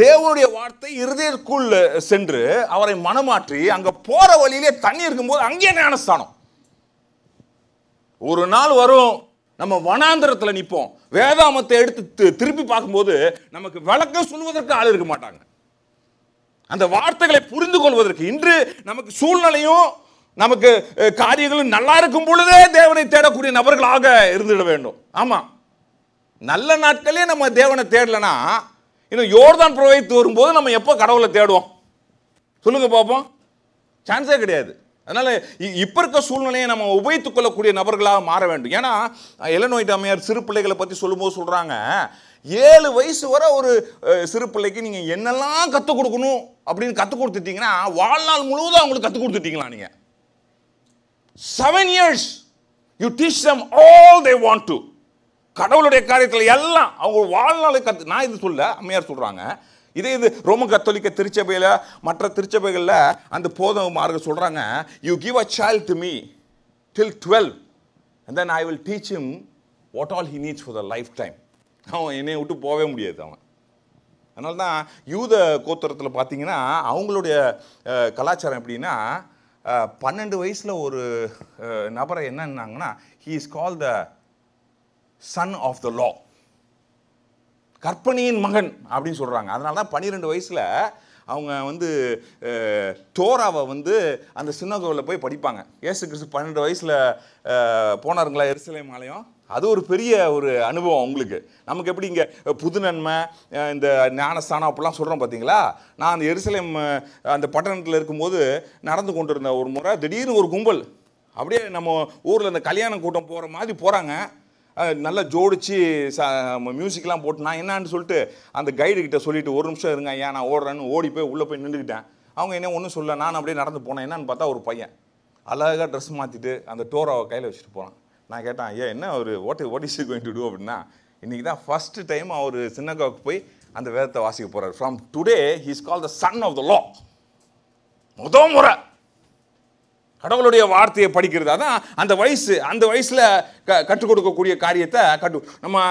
தேவனுடைய வார்த்தை இருதயத்துக்குள் சென்று அவரை மனமாற்றி, அங்க போற வழியிலே தண்ணி இருக்கும்போது அங்கே ஞானஸ்தானம். ஒரு நாள் வரும், நம்ம வனாந்திரத்தில் நிற்போம், வேதாமத்தை எடுத்து திருப்பி பார்க்கும்போது நமக்கு விளக்கம் சொல்வதற்கு ஆள் இருக்க மாட்டாங்க, அந்த வார்த்தைகளை புரிந்து கொள்வதற்கு. இன்று நமக்கு சூழ்நிலையும் நமக்கு காரியங்களும் நல்லா இருக்கும் பொழுதே தேவனை தேடக்கூடிய நபர்களாக இருந்துட வேண்டும். ஆமா, நல்ல நாட்களே நம்ம தேவனை தேடலனா, இன்னும் யோர்தான் பிரவாகித்து வரும்போது நம்ம எப்போ கடவுளை தேடுவோம் சொல்லுங்க பார்ப்போம்? சான்ஸே கிடையாது. அதனால இப்ப இருக்க சூழ்நிலையை நம்ம உபயோகித்துக் கொள்ளக்கூடிய நபர்களாக மாற வேண்டும். ஏன்னா எலன் ஒயிட் அம்மையார் சிறு பிள்ளைகளை பற்றி சொல்லும்போது சொல்றாங்க, 7 வயசு வரை ஒரு சிறு பிள்ளைக்கு நீங்க என்னெல்லாம் கற்றுக் கொடுக்கணும் அப்படின்னு கற்றுக் கொடுத்துட்டீங்கன்னா, வாழ்நாள் முழுவதும் அவங்களுக்கு கற்றுக் கொடுத்துட்டீங்களா நீங்க. 7 years you teach them all they want to. கடவுளுடைய காரியத்தில் எல்லாம் அவங்க வாழ்நாளை நான் இது சொல்ல, அம்மையார் சொல்றாங்க. இது ரோம கத்தோலிக்க திருச்சபையில் மற்ற திருச்சபைகளில் அந்த போதகமார்கள் சொல்றாங்க, you give a child to me till 12 and then I will teach him what all he needs for the lifetime. அவன் என்னை விட்டு போகவே முடியாது அவன். அதனால தான் யூத கோத்திரத்தில் பார்த்தீங்கன்னா அவங்களுடைய கலாச்சாரம் எப்படின்னா, 12 வயசில் ஒரு நபரை என்னன்னாங்கன்னா, he is called the son of the law, கற்பனையின் மகன் அப்படின்னு சொல்கிறாங்க. அதனால தான் 12 வயசில் அவங்க வந்து தோராவை வந்து அந்த சின்னகோவில் போய் படிப்பாங்க. இயேசு கிறிஸ்து 12 வயசில் போனாருங்களா எருசலேம் ஆலயம், அது ஒரு பெரிய ஒரு அனுபவம் உங்களுக்கு. நமக்கு எப்படி இங்கே புது நன்மை இந்த ஞானஸ்தானம் அப்படிலாம் சொல்கிறோம் பார்த்தீங்களா. நான் அந்த எருசலேம் அந்த பட்டணத்தில் இருக்கும்போது நடந்து கொண்டு இருந்த ஒரு முறை திடீர்னு ஒரு கும்பல் அப்படியே நம்ம ஊரில் இந்த கல்யாண கூட்டம் போகிற மாதிரி போகிறாங்க. நல்லா ஜோடிச்சு மியூசிக்லாம் போட்டு, நான் என்னான்னு சொல்லிட்டு அந்த கைடு கிட்ட சொல்லிட்டு, ஒரு நிமிஷம் இருங்க ஐயா நான் ஓடுறேன்னு ஓடி போய் உள்ளே போய் நின்றுக்கிட்டேன். அவங்க என்ன ஒன்றும் சொல்ல, நான் அப்படியே நடந்து போனேன். என்னன்னு பார்த்தா ஒரு பையன் அழகாக ட்ரெஸ் மாற்றிட்டு அந்த டோராவை கையில் வச்சுட்டு போகிறான். நான் கேட்டேன், ஐயா என்ன ஒரு what is you going to do அப்படின்னா, இன்றைக்கி தான் ஃபஸ்ட்டு டைம் அவர் சின்னகாவுக்கு போய் அந்த வேதத்தை வாசிக்க போகிறார். From today he is called the son of the law. முதல் முறை கடவுளுடைய வார்த்தையை படிக்கிறது. அதான் அந்த வயசில் கற்றுக் கொடுக்கக்கூடிய காரியத்தை நம்ம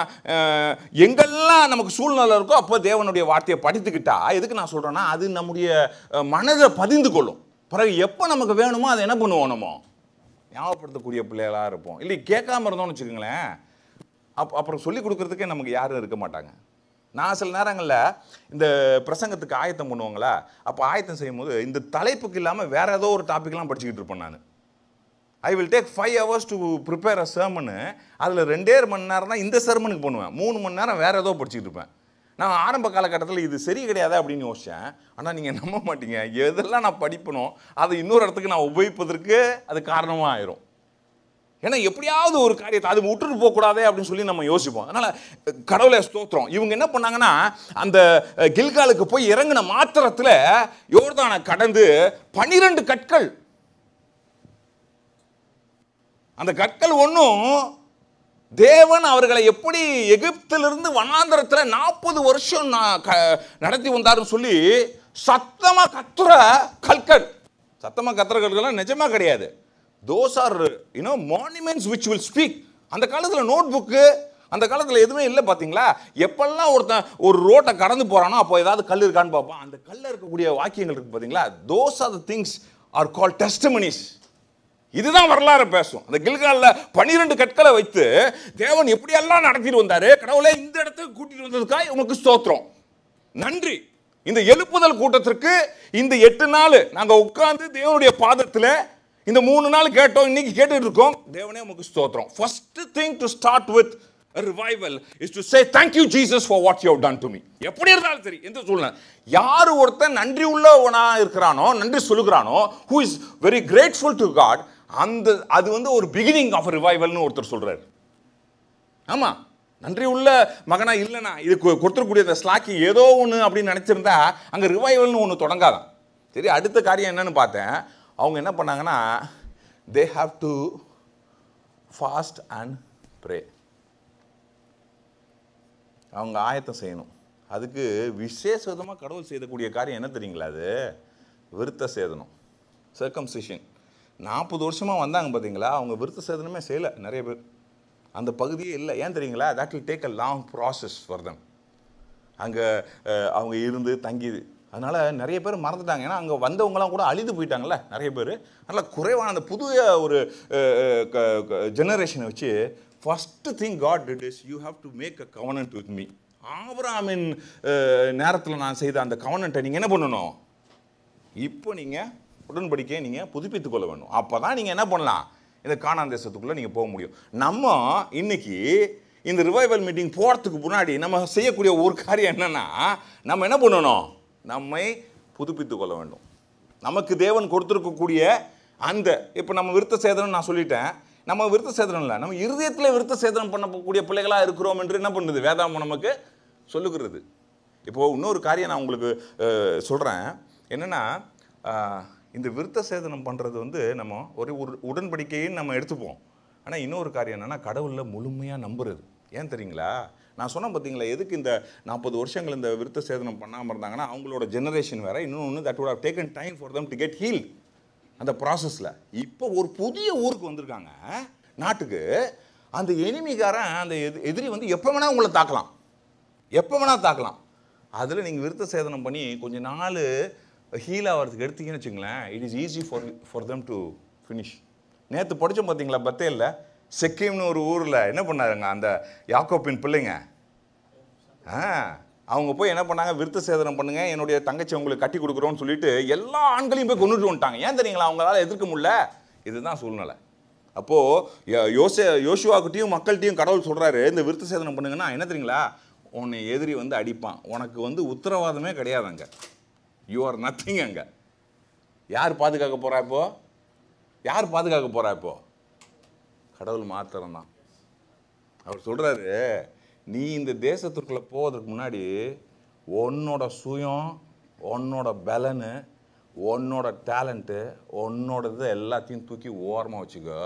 எங்கெல்லாம் நமக்கு சூழ்நிலை இருக்கோ அப்போ தேவனுடைய வார்த்தையை படித்துக்கிட்டா, எதுக்கு நான் சொல்கிறேன்னா, அது நம்முடைய மனதை பதிந்து கொள்ளும். பிறகு எப்போ நமக்கு வேணுமோ அதை என்ன பண்ணுவோம், நம்ம ஞாபகப்படுத்தக்கூடிய பிள்ளைகளாக இருப்போம். இல்லை கேட்காம இருந்தோம்னு வச்சுக்கோங்களேன், அப்புறம் சொல்லிக் கொடுக்குறதுக்கே நமக்கு யாரும் இருக்க மாட்டாங்க. நான் சில நேரங்களில் இந்த பிரசங்கத்துக்கு ஆயத்தம் பண்ணுவாங்களா, அப்போ ஆயத்தம் செய்யும்போது இந்த தலைப்புக்கு இல்லாமல் வேற ஏதோ ஒரு டாப்பிக்லாம் படிச்சுக்கிட்டு இருப்பேன் நான். I will take 5 hours to prepare a sermon. அதில் 2.5 மணி நேரம் தான் இந்த சர்மனுக்கு பண்ணுவேன், 3 மணி நேரம் வேற ஏதோ படிச்சுக்கிட்டு இருப்பேன். நான் ஆரம்ப காலகட்டத்தில் இது சரி கிடையாது அப்படின்னு யோசித்தேன். ஆனால் நீங்கள் நம்ப மாட்டீங்க, எதெல்லாம் நான் படிப்பனோ அதை இன்னொரு இடத்துக்கு நான் உபயோகிப்பதற்கு அது காரணமாக ஆயிரும். ஏன்னா எப்படியாவது ஒரு காரியத்தை அது விட்டுட்டு போகக்கூடாதே அப்படின்னு சொல்லி நம்ம யோசிப்போம். அதனால கடவுளை ஸ்தோத்திரம். இவங்க என்ன பண்ணாங்கன்னா, அந்த கில்காலுக்கு போய் இறங்கின மாத்திரத்தில் யோர்தானை கடந்து 12 கற்கள், அந்த கற்கள் ஒன்றும் தேவன் அவர்களை எப்படி எகிப்திலிருந்து வனாந்தரத்தில் 40 வருஷம் நடத்தி வந்தாருன்னு சொல்லி சத்தமாக கத்துற கற்கள். சத்தமாக கத்துற கற்கள்லாம் நிஜமா கிடையாது. Those are monuments which will speak. அந்த காலத்தில் நோட் புக்கு அந்த காலத்தில் எதுவுமே இல்லை பார்த்தீங்களா. எப்பெல்லாம் ஒருத்தன் ஒரு ரோட்டை கடந்து போகிறானோ அப்போ ஏதாவது கல் இருக்கான்னு பார்ப்பான். அந்த கல்லில் இருக்கக்கூடிய வாக்கியங்கள் இருக்குது பார்த்தீங்களா. Those are the things are called testimonies. இதுதான் வரலாறு பேசும். அந்த கில்காலில் 12 கற்களை வைத்து தேவன் எப்படியெல்லாம் நடத்திட்டு வந்தாரு, கடவுளை இந்த இடத்துக்கு கூட்டிட்டு வந்ததுக்காக உங்களுக்கு ஸ்தோத்திரம், நன்றி. இந்த எழுப்புதல் கூட்டத்திற்கு இந்த 8 நாள் நாங்கள் உட்கார்ந்து தேவனுடைய பாதத்தில் இந்த 3 நாள் கேட்டோம், இன்னைக்கு கேட்டுட்டு இருக்கோம். தேவனே உங்களுக்கு ஸ்தோத்திரம். First thing to start with a revival is to say thank you Jesus for what you have done to me. எப்படி இருந்தாலும் சரி, எந்த சூழ்நிலை, யார் ஒருத்தன் நன்றி உள்ளவனா இருக்கிறானோ, நன்றி சொல்லுகிறானோ, who is very grateful to God, அது வந்து ஒரு beginning of a revivalனு ஒருத்தர் சொல்றாரு. ஆமாம், நன்றி உள்ள மகனா இல்லைனா இது கொடுத்துருக்கூடிய இந்த ஸ்லாக்கி ஏதோ ஒன்று அப்படின்னு நினச்சிருந்தா அங்கே ரிவைவல்னு ஒன்று தொடங்காதான். சரி, அடுத்த காரியம் என்னன்னு பார்த்தேன். அவங்க என்ன பண்ணாங்கன்னா, they have to fast and pray. அவங்க ஆயத்தம் செய்யணும். அதுக்கு விசேஷமாக கடவுள் செய்யக்கூடிய காரியம் என்ன தெரியுங்களா? அது விருத்த சேதனம், சர்க்கம்சிஷன். 40 வருஷமாக வந்தாங்க பார்த்தீங்களா, அவங்க விருத்த சேதனமே செய்யலை. நிறைய பேர் அந்த பகுதியே இல்லை. ஏன் தெரியுங்களா? That will take a long process for them. அங்கே அவங்க இருந்து தங்கிது. அதனால் நிறைய பேர் மறந்துட்டாங்க. ஏன்னா அங்கே வந்தவங்களாம் கூட அழிந்து போயிட்டாங்கல்ல நிறைய பேர். அதனால் குறைவான அந்த புதிய ஒரு ஜெனரேஷனை வச்சு first thing God did is you have to make a covenant with me. ஆபிரகாமின் நேரத்தில் நான் செய்த அந்த கவனன்ட்டை நீங்கள் என்ன பண்ணணும்? இப்போ நீங்கள் உடன்படிக்கையை நீங்கள் புதுப்பித்து கொள்ள வேணும். அப்போ தான் நீங்கள் என்ன பண்ணலாம்? இந்த கானான் தேசத்துக்குள்ளே நீங்கள் போக முடியும். நம்ம இன்னைக்கு இந்த ரிவைவல் மீட்டிங் போகிறதுக்கு முன்னாடி நம்ம செய்யக்கூடிய ஒரு காரியம் என்னென்னா, நம்ம என்ன பண்ணணும்? நம்மை புதுப்பித்து கொள்ள வேண்டும். நமக்கு தேவன் கொடுத்துருக்கக்கூடிய அந்த இப்போ நம்ம விருத்த சேதனம் நான் சொல்லிட்டேன். நம்ம விருத்த சேதனம் இல்லை, நம்ம இருதயத்தில் விருத்த சேதனம் பண்ணக்கூடிய பிள்ளைகளாக இருக்கிறோம் என்று என்ன பண்ணுது வேதாகமம் நமக்கு சொல்லுகிறது. இப்போது இன்னொரு காரியம் நான் உங்களுக்கு சொல்கிறேன். என்னென்னா, இந்த விருத்த சேதனம் பண்ணுறது வந்து நம்ம ஒரு உடன்படிக்கைன்னு நம்ம எடுத்துப்போம். ஆனால் இன்னொரு காரியம் என்னென்னா, கடவுளில் முழுமையாக நம்புறது. ஏன் தெரியுங்களா? நான் சொன்னேன் பார்த்தீங்களா, எதுக்கு இந்த 40 வருஷங்கள் இந்த விருத்த சேதனம் பண்ணாமல் இருந்தாங்கன்னா, அவங்களோட ஜெனரேஷன் வேறு. இன்னொன்று, that would have taken time for them to get healed. அந்த ப்ராசஸில் இப்போ ஒரு புதிய ஊருக்கு வந்திருக்காங்க நாட்டுக்கு. அந்த எனிமிக்காரன், அந்த எதிரி வந்து எப்போ வேணால் உங்களை தாக்கலாம், எப்போ வேணால் தாக்கலாம். அதில் நீங்கள் விருத்த சேதனம் பண்ணி கொஞ்சம் நாள் ஹீல் ஆகிறதுக்கு எடுத்தீங்கன்னு வச்சுங்களேன், it is easy for them to finish. நேற்று படித்தோம் பார்த்தீங்களா, பத்தேலில் செக்கீம்னு ஒரு ஊரில் என்ன பண்ணாருங்க அந்த யாக்கோப்பின் பிள்ளைங்க. அவங்க போய் என்ன பண்ணாங்க? விருத்த சேதனம் பண்ணுங்க, என்னுடைய தங்கச்சி உங்களுக்கு கட்டி கொடுக்குறோன்னு சொல்லிட்டு எல்லா ஆண்களையும் போய் கொண்டுட்டு வந்துட்டாங்க. ஏன் தெரியுங்களா? அவங்களால எதிர்க்க முடியல. இதுதான் சூழ்நிலை. அப்போது யோசுவாக்கிட்டையும் மக்கள்கிட்டையும் கடவுள் சொல்கிறாரு, இந்த விருத்த சேதனம் பண்ணுங்கன்னா என்ன தெரியுங்களா? உன்னை எதிரி வந்து அடிப்பான், உனக்கு வந்து உத்தரவாதமே கிடையாது. அங்கே யூ ஆர் நத்திங். அங்கே யார் பாதுகாக்க போகிறா? இப்போது யார் பாதுகாக்க போகிறா? இப்போது கடவுள் மாத்திரம்தான். அவர் சொல்கிறாரு, நீ இந்த தேசத்திற்குள்ளே போவதற்கு முன்னாடி உன்னோட சுயம், உன்னோட பலனு, உன்னோட டேலண்ட்டு, உன்னோடது எல்லாத்தையும் தூக்கி ஓரமாக வச்சுக்கோ,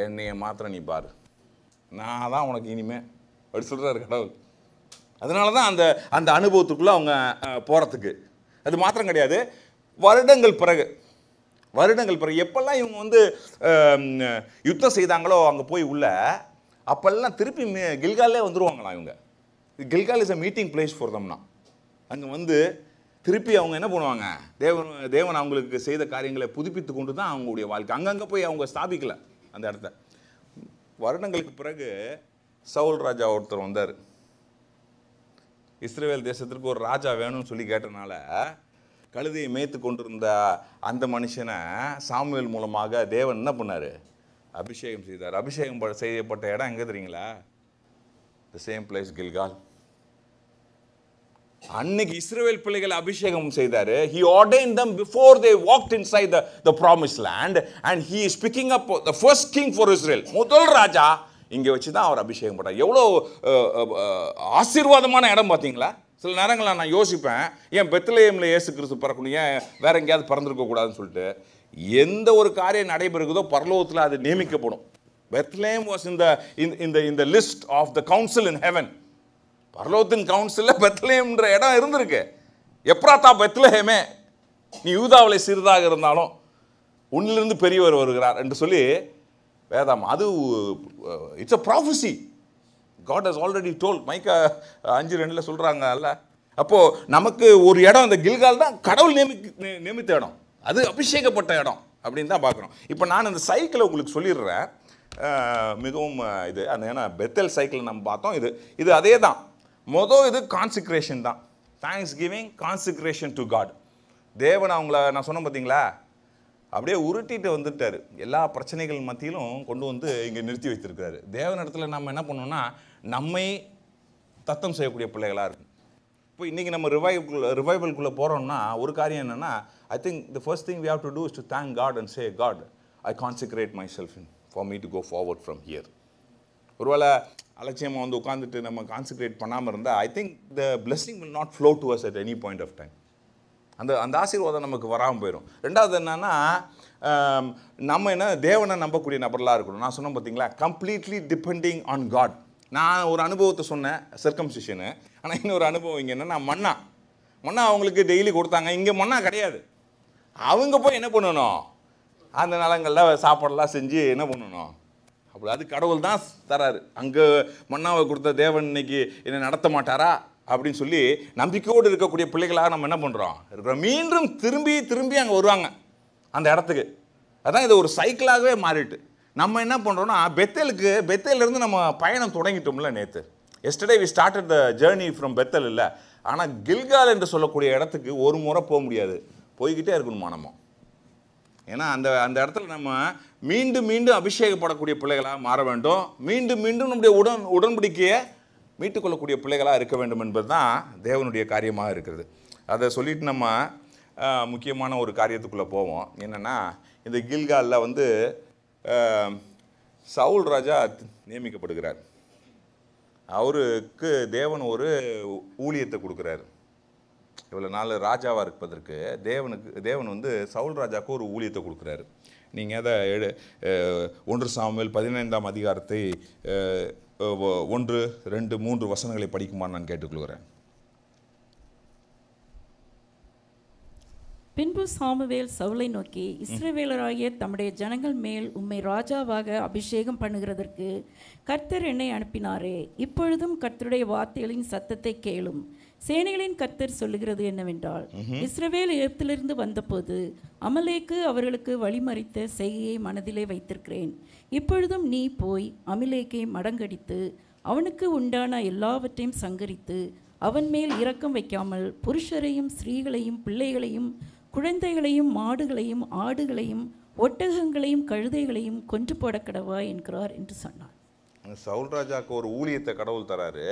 என்னைய மாத்திரம் நீ பாரு, நான் தான் உனக்கு இனிமே அப்படி சொல்கிறாரு கடவுள். அதனால தான் அந்த அந்த அனுபவத்துக்குள்ளே அவங்க போகிறதுக்கு. அது மாத்திரம் கிடையாது, வருடங்கள் பிறகு எப்பெல்லாம் இவங்க வந்து யுத்தம் செய்தாங்களோ அங்கே போய் உள்ள, அப்போல்லாம் திருப்பி கில்காலே வந்துடுவாங்களாம் இவங்க. Gilgal is a meeting place for தம்னா. அங்கே வந்து திருப்பி அவங்க என்ன பண்ணுவாங்க? தேவன் அவங்களுக்கு செய்த காரியங்களை புதுப்பித்து கொண்டு தான் அவங்களுடைய வாழ்க்கை. அங்கங்கே போய் அவங்க ஸ்தாபிக்கலை அந்த இடத்த. வருடங்களுக்கு பிறகு சவுல் ராஜா ஒருத்தர் வந்தார். இஸ்ரவேல் தேசத்திற்கு ஒரு ராஜா வேணும்னு சொல்லி கேட்டனால கழுதையை மேய்த்து கொண்டிருந்த அந்த மனுஷனை சாமுவேல் மூலமாக தேவன் என்ன பண்ணார்? அபிஷேகம் செய்தார். அபிஷேகம் செய்யப்பட்ட இடம் எங்கே தெரியுங்களா? The same place, Gilgal. அன்னைக்கு இஸ்ரவேல் பிள்ளைகள் அபிஷேகம் செய்தார். He ordained them before they walked inside the promised land, and he is picking up the first king for Israel. முதல் ராஜா இங்கே வச்சு தான் அவர் அபிஷேகம் பண்ணார். எவ்வளோ ஆசீர்வாதமான இடம் பார்த்தீங்களா? சில நேரங்களில் நான் யோசிப்பேன், ஏன் பெத்லஹேமில் இயேசு கிறிஸ்து பிறக்கணும், ஏன் வேற எங்கேயாவது பிறந்திருக்கக்கூடாதுன்னு சொல்லிட்டு. எந்த ஒரு காரியம் நடைபெறுகிறதோ பரலோகத்தில் அது நியமிக்கப்படும். Bethlehem was in the list of the council in heaven. பரலோகத்தின் கவுன்சிலில் பெத்லஹேம்ன்ற இடம் இருந்திருக்கு. எப்ராத்தா பெத்லஹேமே, நீ யூதாவிலே சிறிதாக இருந்தாலும் உன்னிலிருந்து பெரியவர் வருகிறார் என்று சொல்லி வேதாம். அது it's a prophecy. God has already told. Micah 5:2 சொல்கிறாங்கல்ல. அப்போது நமக்கு ஒரு இடம், அந்த கில்கால் தான் கடவுள் நியமித்த இடம், அது அபிஷேகப்பட்ட இடம் அப்படின்னு தான் பார்க்குறோம். இப்போ நான் இந்த சைக்கிளை உங்களுக்கு சொல்லிடுறேன். மிகவும் இது அந்த, ஏன்னா பெத்தல் சைக்கிள் நம்ம பார்த்தோம். இது அதே தான். இது கான்சிக்ரேஷன் தான். Thanksgiving, consecration to God. தேவன் அவங்கள நான் சொன்னேன் பார்த்தீங்களா, அப்படியே உருட்டிட்டு வந்துட்டார். எல்லா பிரச்சனைகள் மத்தியிலும் கொண்டு வந்து இங்கே நிறுத்தி வைத்திருக்கிறாரு. தேவனிடத்தில் நம்ம என்ன பண்ணோம்னா, நம்மை தத்தம் செய்யக்கூடிய பிள்ளைகளாக இருக்கும். இப்போ இன்றைக்கி நம்ம ரிவைவல்குள்ளே போகிறோம்னா ஒரு காரியம் என்னென்னா, I think the first thing we have to do is to thank God and say, God, I consecrate myself for me to go forward from here. ஒருவேளை அலட்சியமாக வந்து உட்காந்துட்டு நம்ம கான்சன்ட்ரேட் பண்ணாமல் இருந்தால் I think the blessing will not flow to us at any point of time. அந்த ஆசீர்வாதம் நமக்கு வராமல் போயிடும். ரெண்டாவது என்னன்னா, நம்ம என்ன தேவனை நம்பக்கூடிய நபர்களாக இருக்கணும். நான் சொன்னேன் பார்த்தீங்களா, கம்ப்ளீட்லி டிபெண்டிங் ஆன் காட். நான் ஒரு அனுபவத்தை சொன்னேன், சர்க்கம்சிஷனு. ஆனால் இன்னொரு அனுபவம் இங்கே என்னென்னா, மண்ணா அவங்களுக்கு டெய்லி கொடுத்தாங்க. இங்கே மண்ணா கிடையாது. அவங்க போய் என்ன பண்ணணும், அந்த நிலங்களில் சாப்பாடெல்லாம் செஞ்சு என்ன பண்ணணும், அப்படி அது கடவுள் தான் தராரு. அங்கே மண்ணாவை கொடுத்த தேவன் இன்னைக்கு என்னை நடத்த மாட்டாரா அப்படின்னு சொல்லி நம்பிக்கையோடு இருக்கக்கூடிய பிள்ளைகளாக நம்ம என்ன பண்ணுறோம் இருக்கிறோம். மீண்டும் திரும்பி அங்கே வருவாங்க அந்த இடத்துக்கு. அதான் இது ஒரு சைக்கிளாகவே மாறிட்டு நம்ம என்ன பண்ணுறோன்னா, பெத்தேலேருந்து நம்ம பயணம் தொடங்கிட்டோம்ல நேற்று. Yesterday we started the journey from Bethel இல்லை. ஆனால் கில்கால் என்று சொல்லக்கூடிய இடத்துக்கு ஒரு முறை போக முடியாது, போய்கிட்டே இருக்கணுமா நம்ம. ஏன்னா அந்த இடத்துல நம்ம மீண்டும் அபிஷேகப்படக்கூடிய பிள்ளைகளாக மாற வேண்டும். மீண்டும் நம்முடைய உடன்படிக்கையை மீட்டுக்கொள்ளக்கூடிய பிள்ளைகளாக இருக்க வேண்டும் என்பது தான் தேவனுடைய காரியமாக இருக்கிறது. அதை சொல்லிட்டு நம்ம முக்கியமான ஒரு காரியத்துக்குள்ளே போவோம். என்னென்னா, இந்த கில்காலில் வந்து சவுல் ராஜா நியமிக்கப்படுகிறார். அவருக்கு தேவன் ஒரு ஊழியத்தை கொடுக்குறாரு. இவ்வளோ நாள் ராஜாவாக இருப்பதற்கு தேவன் வந்து சவுல் ராஜாவுக்கு ஒரு ஊழியத்தை கொடுக்குறாரு. நீங்கள் அதை 1 சாமுவேல் 15ஆம் அதிகாரத்தை 1, 2, 3 வசனங்களை படிக்குமான்னு நான் கேட்டுக்கொள்கிறேன். பின்பு சாமுவேல் சவுலை நோக்கி, இஸ்ரவேலராகிய தம்முடைய ஜனங்கள் மேல் உம்மை ராஜாவாக அபிஷேகம் பண்ணுகிறதற்கு கர்த்தர் என்னை அனுப்பினாரே. இப்பொழுதும் கர்த்தருடைய வார்த்தைகளின் சத்தத்தை கேளும். சேனைகளின் கர்த்தர் சொல்லுகிறது என்னவென்றால், இஸ்ரவேல் எகிப்திலிருந்து வந்தபோது அமலேக்கு அவர்களுக்கு வழிமறித்த செய்கையை மனதிலே வைத்திருக்கிறேன். இப்பொழுதும் நீ போய் அமலேக்கை மடங்கடித்து அவனுக்கு உண்டான எல்லாவற்றையும் சங்கரித்து அவன் மேல் இரக்கம் வைக்காமல் புருஷரையும் ஸ்திரீகளையும் பிள்ளைகளையும் குழந்தைகளையும் மாடுகளையும் ஆடுகளையும் ஒட்டகங்களையும் கழுதைகளையும் கொன்று போட கடவா என்கிறார் என்று சொன்னார். சவுல் ராஜாவுக்கு ஒரு ஊழியத்தை கடவுள் தராரு.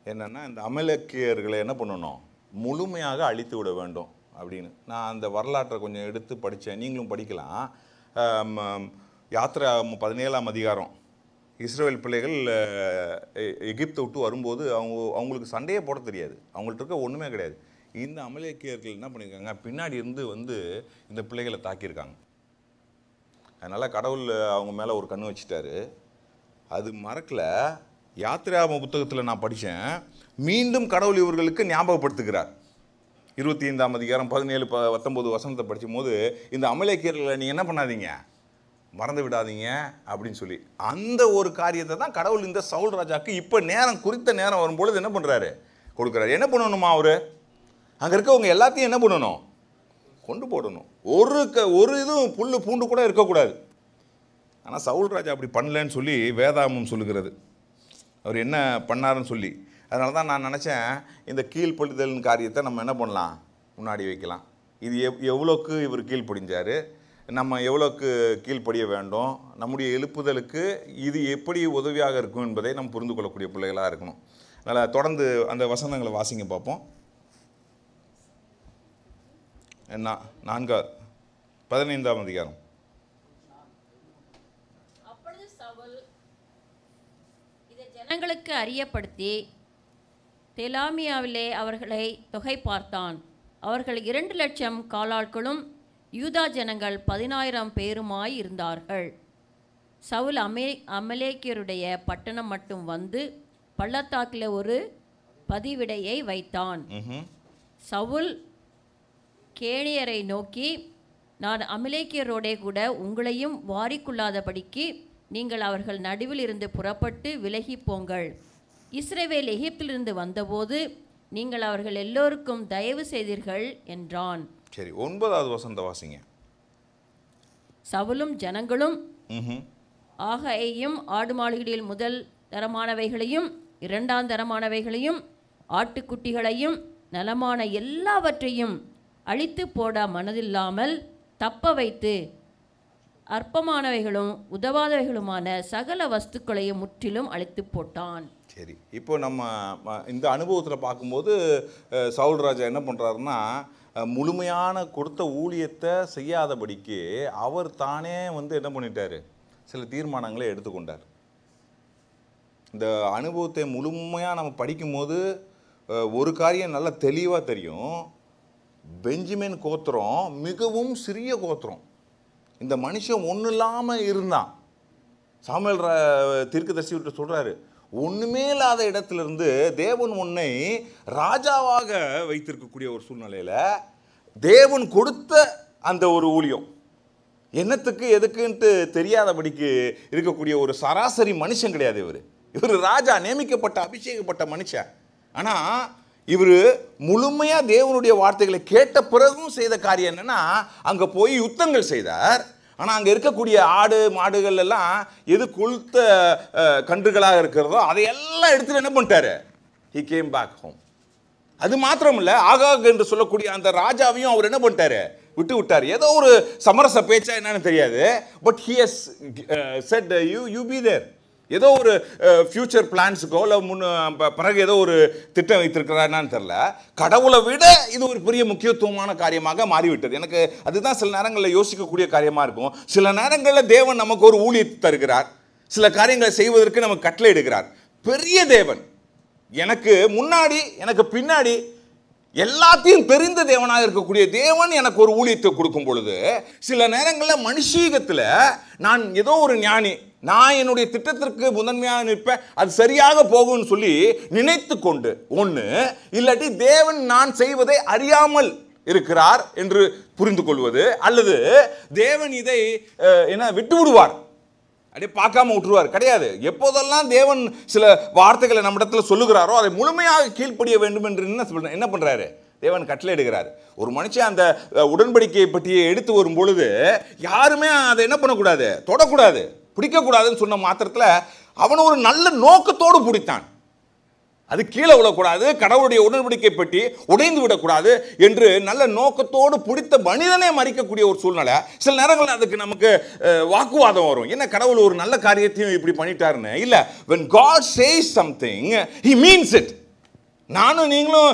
என்னென்னா, இந்த அமலேக்கியர்களை என்ன பண்ணணும், முழுமையாக அழித்து விட வேண்டும் அப்படின்னு. நான் அந்த வரலாற்றை கொஞ்சம் எடுத்து படித்தேன், நீங்களும் படிக்கலாம். யாத்திரை 17ஆம் அதிகாரம். இஸ்ரவேல் பிள்ளைகள் எகிப்தை விட்டு வரும்போது அவங்களுக்கு சண்டையே போட தெரியாது, அவங்கள்ட்ட இருக்க ஒன்றுமே கிடையாது. இந்த அமலேக்கியர்கள் என்ன பண்ணியிருக்காங்க, பின்னாடி இருந்து வந்து இந்த பிள்ளைகளை தாக்கியிருக்காங்க. அதனால் கடவுள் அவங்க மேலே ஒரு கண்ணு வச்சுட்டாரு. அது மறக்கல. யாத்திராம புத்தகத்தில் நான் படித்தேன், மீண்டும் கடவுள் இவர்களுக்கு ஞாபகப்படுத்துகிறார். 25ஆம் அதிகாரம் 17, 19 வசனத்தை படிக்கும் போது, இந்த அமலேக்கியர்களை நீங்கள் என்ன பண்ணாதீங்க, மறந்து விடாதீங்க அப்படின்னு சொல்லி அந்த ஒரு காரியத்தை தான் கடவுள் இந்த சவுல் ராஜாக்கு இப்போ குறித்த நேரம் வரும்பொழுது என்ன பண்ணுறாரு, கொடுக்குறாரு. என்ன பண்ணணுமா, அவர் அங்கே இருக்கவங்க எல்லாத்தையும் என்ன பண்ணணும், கொண்டு போடணும். ஒரு இதுவும் புல்லு பூண்டு கூட இருக்கக்கூடாது. ஆனால் சவுல் ராஜா அப்படி பண்ணலன்னு சொல்லி வேதாகமம் சொல்லுகிறது. அவர் என்ன பண்ணாருன்னு சொல்லி. அதனால தான் நான் நினச்சேன், இந்த கீழ்ப்படிதல் காரியத்தை நம்ம என்ன பண்ணலாம், முன்னாடி வைக்கலாம். இது எவ்வளோக்கு இவர் கீழ்ப்படிஞ்சார், நம்ம எவ்வளோக்கு கீழ்ப்படிய வேண்டும், நம்முடைய எழுப்புதலுக்கு இது எப்படி உதவியாக இருக்கும் என்பதை நம்ம புரிந்து கொள்ளக்கூடிய பிள்ளைகளாக இருக்கணும். அதனால் தொடர்ந்து அந்த வசனங்களை வாசிங்க பார்ப்போம். 15ஆம் அதிகாரம். அப்பொழுது சவுல் இதை ஜனங்களுக்கு அறியப்படுத்தி தெலாமியாவிலே அவர்களை தொகை பார்த்தான். அவர்கள் 2,00,000 காலாட்களும் யூதா ஜனங்கள் 10,000 பேருமாய் இருந்தார்கள். சவுல் அமலேக்கியருடைய பட்டணம் மட்டும் வந்து பள்ளத்தாக்கில் ஒரு பதிவிடையை வைத்தான். சவுல் கேணியரை நோக்கி, நான் அமலேக்கியரோடே கூட உங்களையும் வாரிக்கொள்ளாதபடிக்கு நீங்கள் அவர்கள் நடுவில் இருந்து புறப்பட்டு விலகி போங்கள். இஸ்ரவேல் எகிப்திலிருந்து வந்தபோது நீங்கள் அவர்கள் எல்லோருக்கும் தயவு செய்தீர்கள் என்றான். சரி, 9வது வசனத்தை வாசிங்க. சவுலும் ஜனங்களும் ஆகையும் ஆடு மாடுகளில் முதல் தரமானவைகளையும் 2ஆம் தரமானவைகளையும் ஆட்டுக்குட்டிகளையும் நலமான எல்லாவற்றையும் அழித்து போட மனதில்லாமல் தப்ப வைத்து அற்பமானவைகளும் உதவாதவைகளுமான சகல வஸ்துக்களையும் முற்றிலும் அழித்து போட்டான். சரி, இப்போ நம்ம இந்த அனுபவத்தில் பார்க்கும்போது சவுல் ராஜா என்ன பண்ணுறாருன்னா, முழுமையான கொடுத்த ஊழியத்தை செய்யாதபடிக்கு அவர் தானே வந்து என்ன பண்ணிட்டார், சில தீர்மானங்களை எடுத்துக்கொண்டார். இந்த அனுபவத்தை முழுமையாக நம்ம படிக்கும்போது ஒரு காரியம் நல்லா தெளிவாக தெரியும். பெஞ்சமின் கோத்திரம் மிகவும் சிறிய கோத்திரம். இந்த மனுஷன் ஒன்றும் இல்லாமல் இருந்தான். சாமுவேல் தீர்க்கதரிசி விட்டு சொல்கிறாரு, ஒன்றுமே இல்லாத இடத்துலேருந்து தேவன் உன்னை ராஜாவாக வைத்திருக்கக்கூடிய ஒரு சூழ்நிலையில் தேவன் கொடுத்த அந்த ஒரு ஊழியம் என்னத்துக்கு எதுக்குன்ட்டு தெரியாதபடிக்கு இருக்கக்கூடிய ஒரு சராசரி மனுஷன் கிடையாது இவர். இவர் ராஜா, நியமிக்கப்பட்ட அபிஷேகப்பட்ட மனுஷன். ஆனால் இவர் முழுமையாக தேவனுடைய வார்த்தைகளை கேட்ட பிறகும் செய்த காரியம் என்னன்னா, அங்கே போய் யுத்தங்கள் செய்தார். ஆனால் அங்கே இருக்கக்கூடிய ஆடு மாடுகள் எல்லாம் எது கொளுத்த கன்றுகளாக இருக்கிறதோ அதையெல்லாம் எடுத்துட்டு என்ன பண்ணிட்டாரு? He came back home. அது மாத்திரம் இல்லை, ஆகாக் என்று சொல்லக்கூடிய அந்த ராஜாவையும் அவர் என்ன பண்ணிட்டாரு? விட்டு விட்டார். ஏதோ ஒரு சமரச பேச்சா என்னன்னு தெரியாது. But he has set you be there. ஏதோ ஒரு ஃபியூச்சர் பிளான்ஸுக்கோ இல்லை பிறகு ஏதோ ஒரு திட்டம் வைத்திருக்கிறான்னு தெரில. கடவுளை விட இது ஒரு பெரிய முக்கியத்துவமான காரியமாக மாறிவிட்டது. எனக்கு அதுதான் சில நேரங்களில் யோசிக்கக்கூடிய காரியமாக இருக்கும். சில நேரங்களில் தேவன் நமக்கு ஒரு ஊழியத்தை தருகிறார், சில காரியங்களை செய்வதற்கு நமக்கு கட்டளை எடுக்கிறார். பெரிய தேவன், எனக்கு முன்னாடி எனக்கு பின்னாடி எல்லாத்தையும் தெரிந்த தேவனாக இருக்கக்கூடிய தேவன் எனக்கு ஒரு ஊழியத்தை கொடுக்கும் பொழுது, சில நேரங்களில் மனுஷீகத்தில் நான் ஏதோ ஒரு ஞானி, நான் என்னுடைய திட்டத்திற்கு முதன்மையாக நிற்பேன், அது சரியாக போகும்னு சொல்லி நினைத்து கொண்டு ஒன்று, இல்லாட்டி தேவன் நான் செய்வதை அறியாமல் இருக்கிறார் என்று புரிந்து கொள்வது, அல்லது தேவன் இதை என்ன விட்டு விடுவார், அப்படியே பார்க்காம விட்டுருவார். கிடையாது. எப்போதெல்லாம் தேவன் சில வார்த்தைகளை நம்மிடத்துல சொல்லுகிறாரோ அதை முழுமையாக கீழ்ப்படிய வேண்டும் என்று என்ன பண்றாரு? தேவன் கட்டளை எடுக்கிறார். ஒரு மனுஷன் அந்த உடன்படிக்கையை பற்றியே எடுத்து வரும் பொழுது யாருமே அதை என்ன பண்ணக்கூடாது? தொடக்கூடாது, பிடிக்கக்கூடாதுன்னு சொன்ன மாத்திரத்தில் அவன் ஒரு நல்ல நோக்கத்தோடு பிடித்தான். அது கீழே விடக்கூடாது, கடவுளுடைய உடன்படிக்கை பற்றி உடைந்து விடக்கூடாது என்று நல்ல நோக்கத்தோடு பிடித்த மனிதனே மறிக்கக்கூடிய ஒரு சூழ்நிலை. சில நேரங்களில் அதுக்கு நமக்கு வாக்குவாதம் வரும். என்ன கடவுள் ஒரு நல்ல காரியத்தையும் இப்படி பண்ணிட்டாருன்னு. இல்லை, when God says something, he means it. நானும் நீங்களும்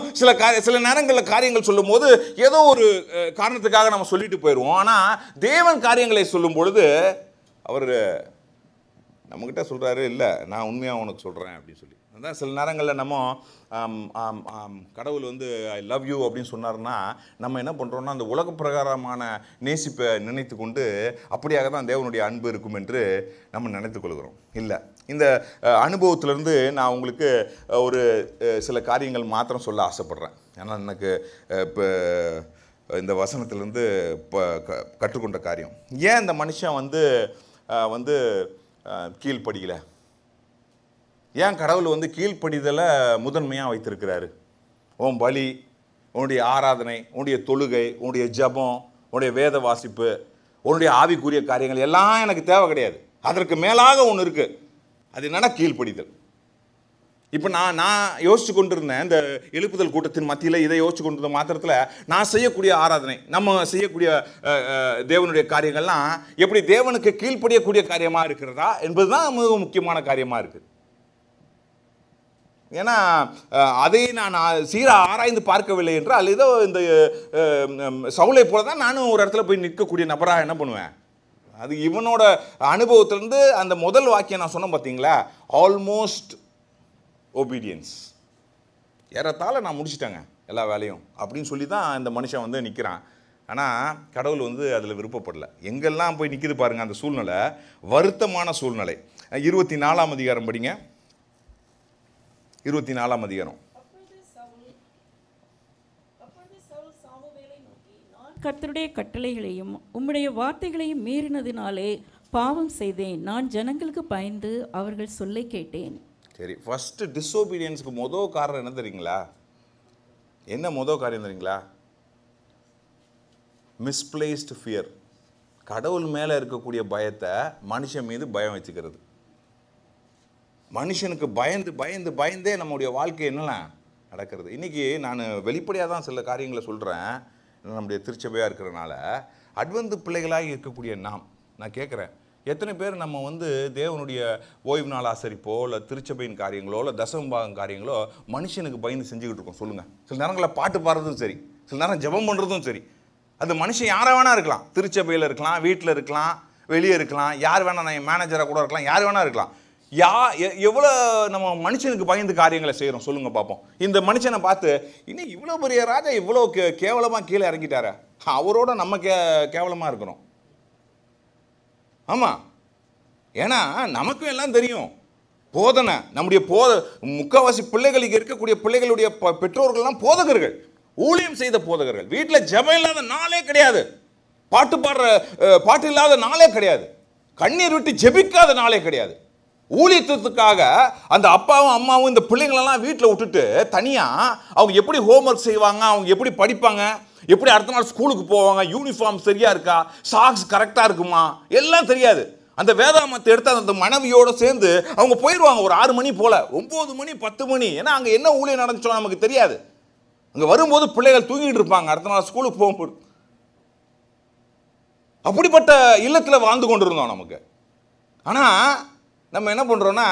சில நேரங்களில் காரியங்கள் சொல்லும் போது ஏதோ ஒரு காரணத்துக்காக நம்ம சொல்லிட்டு போயிடுவோம். ஆனால் தேவன் காரியங்களை சொல்லும் பொழுது அவர் நம்மக்கிட்ட சொல்கிறாரு, இல்லை நான் உண்மையாக உனக்கு சொல்கிறேன் அப்படின்னு சொல்லி. அதான் சில நேரங்களில் நம்ம கடவுள் வந்து ஐ லவ் யூ அப்படின்னு சொன்னார்னா நம்ம என்ன பண்ணுறோம்னா அந்த உலக பிரகாரமான நேசிப்பை நினைத்து கொண்டு அப்படியாக தான் தேவனுடைய அன்பு இருக்கும் என்று நம்ம நினைத்து கொள்கிறோம். இல்லை, இந்த அனுபவத்திலேருந்து நான் உங்களுக்கு ஒரு சில காரியங்கள் மாத்திரம் சொல்ல ஆசைப்பட்றேன். ஏன்னா எனக்கு இப்போ இந்த வசனத்திலேருந்து இப்போ கற்றுக்கொண்ட காரியம், ஏன் இந்த மனுஷன் வந்து கீழ்ப்படியலை, ஏன் கடவுள் வந்து கீழ்ப்படிதலை முதன்மையாக வைத்திருக்கிறாரு? உன் பலி, உன்னுடைய ஆராதனை, உன்னுடைய தொழுகை, உன்னுடைய ஜபம், உன்னுடைய வேத வாசிப்பு, உன்னுடைய ஆவிக்குரிய காரியங்கள் எல்லாம் எனக்கு தேவை கிடையாது. அதற்கு மேலாக ஒன்று இருக்குது. அது என்னன்னா கீழ்ப்படிதல். இப்போ நான் யோசிச்சு கொண்டிருந்தேன், இந்த எழுப்புதல் கூட்டத்தின் மத்தியில் இதை யோசிச்சு கொண்டிருந்த மாத்திரத்தில் நான் செய்யக்கூடிய ஆராதனை, நம்ம செய்யக்கூடிய தேவனுடைய காரியங்கள்லாம் எப்படி தேவனுக்கு கீழ்ப்படியக்கூடிய காரியமாக இருக்கிறதா என்பது தான் மிக முக்கியமான காரியமாக இருக்குது. ஏன்னா அதை நான் சீராக ஆராய்ந்து பார்க்கவில்லை என்றால் ஏதோ இந்த சவுலை போல தான் நானும் ஒரு இடத்துல போய் நிற்கக்கூடிய நபராக என்ன பண்ணுவேன். அது இவனோட அனுபவத்திலேருந்து அந்த முதல் வாக்கியம் நான் சொன்னேன் பார்த்தீங்களா, ஆல்மோஸ்ட் ஒபீடியன்ஸ், ஏறத்தாழ நான் முடிச்சிட்டேங்க எல்லா வேலையும் அப்படின்னு சொல்லி தான் இந்த மனுஷன் வந்து நிற்கிறான். ஆனால் கடவுள் வந்து அதில் விருப்பப்படலை. எங்கெல்லாம் போய் நிற்கிது பாருங்கள் அந்த சூழ்நிலை, வருத்தமான சூழ்நிலை. 24ஆம் அதிகாரம் படிங்க. 24ஆம் அதிகாரம். கர்த்தருடைய கட்டளைகளையும் உம்முடைய வார்த்தைகளையும் மீறினதினாலே பாவம் செய்தேன். நான் ஜனங்களுக்கு பயந்து அவர்கள் சொல்லை கேட்டேன். சரி, ஃபர்ஸ்ட் டிஸ்ஓபீடியன்ஸுக்கு மொதல் காரணம் என்ன தெரியுங்களா? என்ன மொதல் காரியம் தெரியுங்களா? Misplaced fear. கடவுள் மேலே இருக்கக்கூடிய பயத்தை மனுஷன் மீது பயம் வச்சுக்கிறது. மனுஷனுக்கு பயந்தே நம்முடைய வாழ்க்கை என்னெல்லாம் நடக்கிறது. இன்றைக்கி நான் வெளிப்படையாக தான் சில காரியங்களை சொல்கிறேன். நம்முடைய திருச்சபையாக இருக்கிறனால அட்வென்த் பிள்ளைகளாக இருக்கக்கூடிய நான் கேட்குறேன், எத்தனை பேர் நம்ம வந்து தேவனுடைய ஓய்வு நாள் ஆசரிப்போ இல்லை திருச்சபையின் காரியங்களோ இல்லை தசமபாகம் காரியங்களோ மனுஷனுக்கு பயந்து செஞ்சுக்கிட்டு இருக்கோம் சொல்லுங்கள். சில நேரங்களில் பாட்டு பாடுறதும் சரி, சில நேரம் ஜெபம் பண்ணுறதும் சரி. அந்த மனுஷன் யாராக வேணா இருக்கலாம், திருச்சபையில் இருக்கலாம், வீட்டில் இருக்கலாம், வெளியே இருக்கலாம், யார் வேணா, நான் மேனேஜராக கூட இருக்கலாம், யார் வேணா இருக்கலாம். எவ்வளோ நம்ம மனுஷனுக்கு பயந்து காரியங்களை செய்கிறோம் சொல்லுங்க பார்ப்போம். இந்த மனுஷனை பார்த்து இன்னும் இவ்வளோ பெரிய ராஜா இவ்வளோ கேவலமாக கீழே இறங்கிட்டார, அவரோட நம்ம கேவலமாக இருக்கிறோம். ஆமாம், ஏன்னா நமக்கும் எல்லாம் தெரியும். போதனை நம்முடைய முக்கால்வாசி பிள்ளைகளுக்கு இருக்கக்கூடிய பிள்ளைகளுடைய பெற்றோர்கள்லாம் போதகர்கள், ஊழியம் செய்த போதகர்கள். வீட்டில் ஜெபம் இல்லாத நாளே கிடையாது, பாட்டு இல்லாத நாளே கிடையாது, கண்ணீர் விட்டு ஜெபிக்காத நாளே கிடையாது. ஊழியத்துக்காக அந்த அப்பாவும் அம்மாவும் இந்த பிள்ளைங்களெல்லாம் வீட்டில் விட்டுட்டு தனியாக அவங்க எப்படி ஹோம்ஒர்க் செய்வாங்க, அவங்க எப்படி படிப்பாங்க, எப்படி அடுத்த நாள் ஸ்கூலுக்கு போவாங்க, யூனிஃபார்ம் சரியா இருக்கா, சாக்ஸ் கரெக்டாக இருக்குமா, எல்லாம் தெரியாது. அந்த வேதாமத்தை எடுத்து அந்த மனைவியோடு சேர்ந்து அவங்க போயிடுவாங்க ஒரு 6 மணி போல், 9 மணி 10 மணி. ஏன்னா அங்கே என்ன ஊழியம் நடந்துச்சோ நமக்கு தெரியாது. அங்கே வரும்போது பிள்ளைகள் தூங்கிட்டு இருப்பாங்க, அடுத்த நாள் ஸ்கூலுக்கு போகும்போது. அப்படிப்பட்ட இல்லத்தில் வாழ்ந்து கொண்டு இருந்தோம் நமக்கு. ஆனால் நம்ம என்ன பண்ணுறோன்னா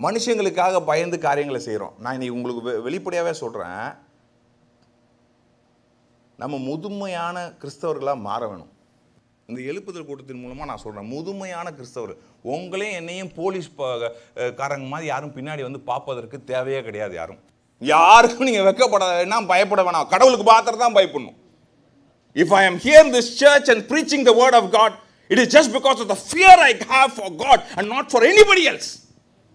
மனுஷங்களுக்காக பயந்து காரியங்களை செய்கிறோம். நான் இன்னைக்கு உங்களுக்கு வெளிப்படையாகவே சொல்கிறேன், நம்ம முதுமையான கிறிஸ்தவர்களாக மாற வேணும். இந்த எழுப்புதல் கூட்டத்தின் மூலமாக நான் சொல்கிறேன், முதுமையான கிறிஸ்தவர். உங்களையும் என்னையும் போலீஸ் காரங்க மாதிரி யாரும் பின்னாடி வந்து பார்ப்பதற்கு தேவையே கிடையாது. யாருக்கும் நீங்கள் வெக்கப்பட வேணாம், பயப்பட வேணாம். கடவுளுக்கு மாத்திரம் தான் பயப்படணும். If I am here in this church and preaching the word of God, it is just because of the fear I have for God and not for anybody else.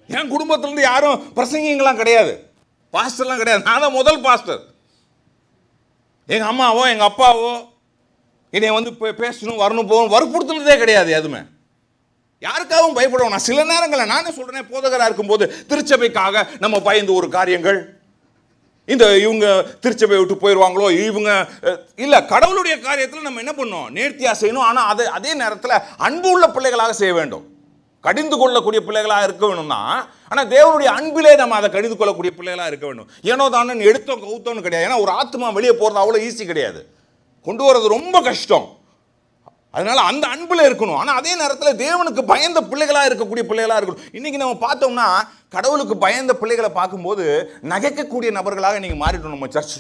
என் குடும்பத்திலிருந்து யாரும் பிரசங்கிங்கெல்லாம் கிடையாது, பாஸ்டர்லாம் கிடையாது. நான் தான் முதல் பாஸ்டர். எங்கள் அம்மாவோ எங்கள் அப்பாவோ என்னை வந்து பேசணும் வரணும் போகணும் வற்புறுத்துனதே கிடையாது. எதுவுமே யாருக்காகவும் பயப்படுவோம். நான் சில நேரங்களில் நானே சொல்கிறேன், போதகராக இருக்கும்போது திருச்சபைக்காக நம்ம பயந்து ஒரு காரியங்கள், இவங்க திருச்சபை விட்டு போயிடுவாங்களோ, இவங்க இல்லை, கடவுளுடைய காரியத்தில் நம்ம என்ன பண்ணோம், நேர்த்தியாக செய்யணும். ஆனால் அதே நேரத்தில் அன்பு உள்ள பிள்ளைகளாக செய்ய வேண்டும், கடிந்து கொள்ளக்கூடிய பிள்ளைகளாக இருக்க வேணும்னா. ஆனால் தேவனுடைய அன்பிலே நம்ம அதை கடிந்து கொள்ளக்கூடிய பிள்ளைகளாக இருக்க வேண்டும். ஏனோ தானே எடுத்தோம் கவுத்தோன்னு கிடையாது. ஏன்னா ஒரு ஆத்மா வெளியே போகிறது அவ்வளோ ஈஸி கிடையாது, கொண்டு வர்றது ரொம்ப கஷ்டம். அதனால அந்த அன்பில் இருக்கணும். ஆனால் அதே நேரத்தில் தேவனுக்கு பயந்த பிள்ளைகளாக இருக்கக்கூடிய பிள்ளைகளாக இருக்கணும். இன்னைக்கு நம்ம பார்த்தோம்னா கடவுளுக்கு பயந்த பிள்ளைகளை பார்க்கும்போது நகைக்கக்கூடிய நபர்களாக நீங்கள் மாறிட்டோம் நம்ம church.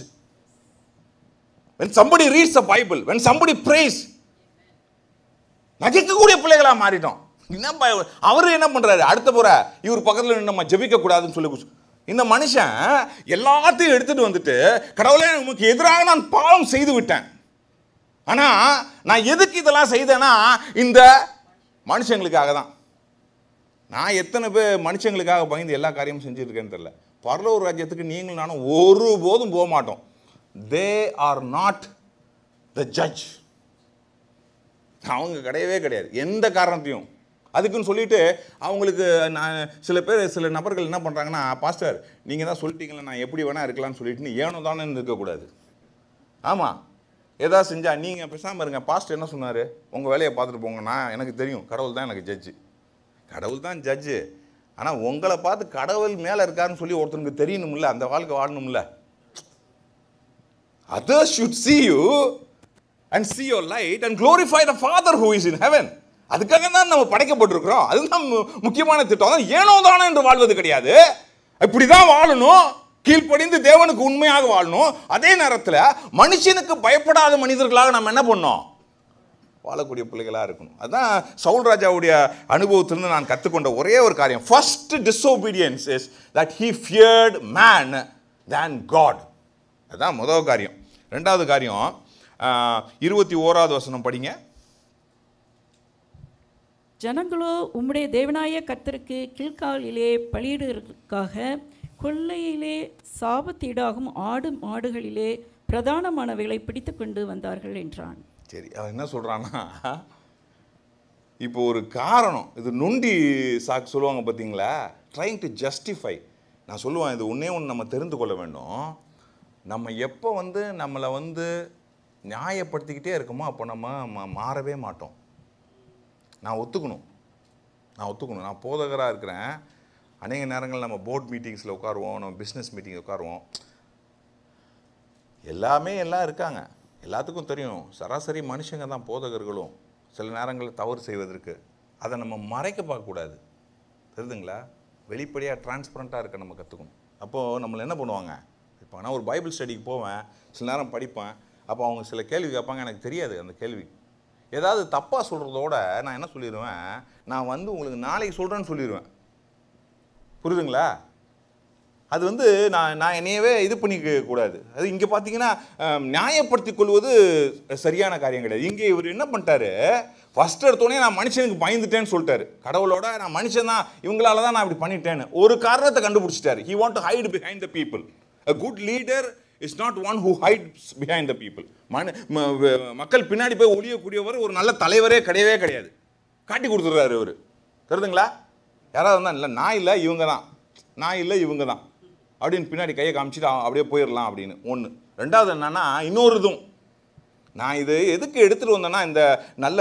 When somebody reads the Bible, when somebody prays, நகைக்கக்கூடிய பிள்ளைகளாக மாறிட்டோம். அவரு என்ன பண்றாரு, அடுத்த முறை இவர் பக்கத்தில் நம்ம ஜெபிக்க கூடாதுன்னு சொல்லி இந்த மனுஷன் எல்லாத்தையும் எடுத்துட்டு வந்துட்டு, கடவுளே நமக்கு எதிராக நான் பாவம் செய்து விட்டேன், ஆனா நான் எதுக்கு இதெல்லாம் செய்தேன்னா இந்த மனுஷங்களுக்காக தான். நான் எத்தனை பேர் மனுஷங்களுக்காக பயந்து எல்லா காரியமும் செஞ்சுருக்கேன்னு தெரியல. பரலோக ராஜ்யத்துக்கு நீங்களும் நானும் ஒருபோதும் போக மாட்டோம். They are not the judge. அவங்க கிடையவே கிடையாது எந்த காரணத்தையும். அதுக்குன்னு சொல்லிட்டு அவங்களுக்கு சில நபர்கள் என்ன பண்ணுறாங்கன்னா, பாஸ்டர் நீங்கள் தான் சொல்லிட்டீங்களா நான் எப்படி வேணா இருக்கலாம்னு சொல்லிட்டு ஏனோ தானே இருக்கக்கூடாது. ஆமாம், ஏதாவது செஞ்சால் நீங்கள் பேசாமல் இருங்க, பாஸ்டர் என்ன சொன்னார், உங்கள் வேலையை பார்த்துட்டு போங்க, நான் எனக்கு தெரியும் கடவுள் தான் எனக்கு ஜட்ஜு. கடவுள் தான் ஜட்ஜு, ஆனால் உங்களை பார்த்து கடவுள் மேலே இருக்காருன்னு சொல்லி ஒருத்தனுக்கு தெரியணும்ல, அந்த வாழ்க்கை வாழணும்ல. Others should see you and see your light and glorify the Father who is in heaven. அதுக்காக தான் நம்ம படைக்கப்பட்டிருக்கிறோம். அதுதான் முக்கியமான திட்டம். ஏனோ தானோ என்று வாழ்வது கிடையாது, இப்படிதான் வாழணும், கீழ்ப்படிந்து தேவனுக்கு உண்மையாக வாழணும். அதே நேரத்தில் மனுஷனுக்கு பயப்படாத மனிதர்களாக நம்ம என்ன பண்ணோம், வாழக்கூடிய பிள்ளைகளாக இருக்கணும். அதுதான் சவுல் ராஜாவுடைய அனுபவத்திலிருந்து நான் கற்றுக்கொண்ட ஒரே ஒரு காரியம். First disobedience is that he feared man than God. அதுதான் முதல் காரியம். ரெண்டாவது காரியம் 21வது வசனம் படிங்க. ஜனங்களோ உம்முடைய தேவனாய கர்த்தருக்கு கீழ்காலிலே பலியிடுவதற்காக கொள்ளையிலே சாபத்தீடாகும் ஆடு மாடுகளிலே பிரதானமானவைகளை பிடித்து கொண்டு வந்தார்கள் என்றான். சரி, அவன் என்ன சொல்றான்னா, இப்போ ஒரு காரணம், இது நொண்டி சாக்கு சொல்லுவாங்க பார்த்தீங்களா, ட்ரைங் டு ஜஸ்டிஃபை. நான் சொல்லுவேன், இது ஒன்றே ஒன்று நம்ம தெரிந்து கொள்ள வேண்டும். நம்ம எப்போ நம்மளை நியாயப்படுத்திக்கிட்டே இருக்கோமோ அப்போ நம்ம மாறவே மாட்டோம். நான் ஒத்துக்கணும். நான் போதகராக இருக்கிறேன். அநேக நேரங்கள் நம்ம போர்ட் மீட்டிங்ஸில் உட்காருவோம், நம்ம பிஸ்னஸ் மீட்டிங் உட்காருவோம். எல்லாம் இருக்காங்க, எல்லாத்துக்கும் தெரியும். சராசரி மனுஷங்க தான் போதகர்களும். சில நேரங்களில் தவறு செய்வதற்கு அதை நம்ம மறைக்க பார்க்கக்கூடாது, தெரியுதுங்களா? வெளிப்படையாக டிரான்ஸ்பரண்ட்டாக இருக்க நம்ம கற்றுக்கணும். அப்போது நம்மளை என்ன பண்ணுவாங்க, இப்போ நான் ஒரு பைபிள் ஸ்டடிக்கு போவேன், சில நேரம் படிப்பேன். அப்போ அவங்க சில கேள்வி கேட்பாங்க, எனக்கு தெரியாது அந்த கேள்வி. ஏதாவது தப்பாக சொல்கிறதோட நான் என்ன சொல்லிடுவேன், நான் உங்களுக்கு நாளைக்கு சொல்கிறேன்னு சொல்லிடுவேன். புரியுதுங்களா? அது வந்து நான் என்னையவே இது பண்ணிக்க கூடாது. அது இங்கே பார்த்தீங்கன்னா நியாயப்படுத்திக் கொள்வது சரியான காரியம் கிடையாது. இங்கே இவர் என்ன பண்ணிட்டாரு, ஃபர்ஸ்ட் எடுத்தோடனே நான் மனுஷனுக்கு பயந்துட்டேன்னு சொல்லிட்டாரு. கடவுளோட நான் மனுஷன் தான், இவங்களால தான் நான் இப்படி பண்ணிட்டேன்னு ஒரு காரணத்தை கண்டுபிடிச்சிட்டாரு. He want to hide behind the people. A good leader is not one who hides behind the people. மக்கள் பின்னாடி போய் ஒளியக்கூடியவர் ஒரு நல்ல தலைவரே கிடையவே கிடையாது. காட்டி கொடுத்துட்றாரு இவர். தெரியுதுங்களா? யாராவது வந்தால் இல்லை நான் இல்லை இவங்க தான், நான் இல்லை இவங்க தான் அப்படின்னு பின்னாடி கையை காமிச்சிட்டு அப்படியே போயிடலாம் அப்படின்னு ஒன்று. ரெண்டாவது என்னன்னா, இன்னொரு இதுவும் நான் இது எதுக்கு எடுத்துகிட்டு வந்தேன்னா, இந்த நல்ல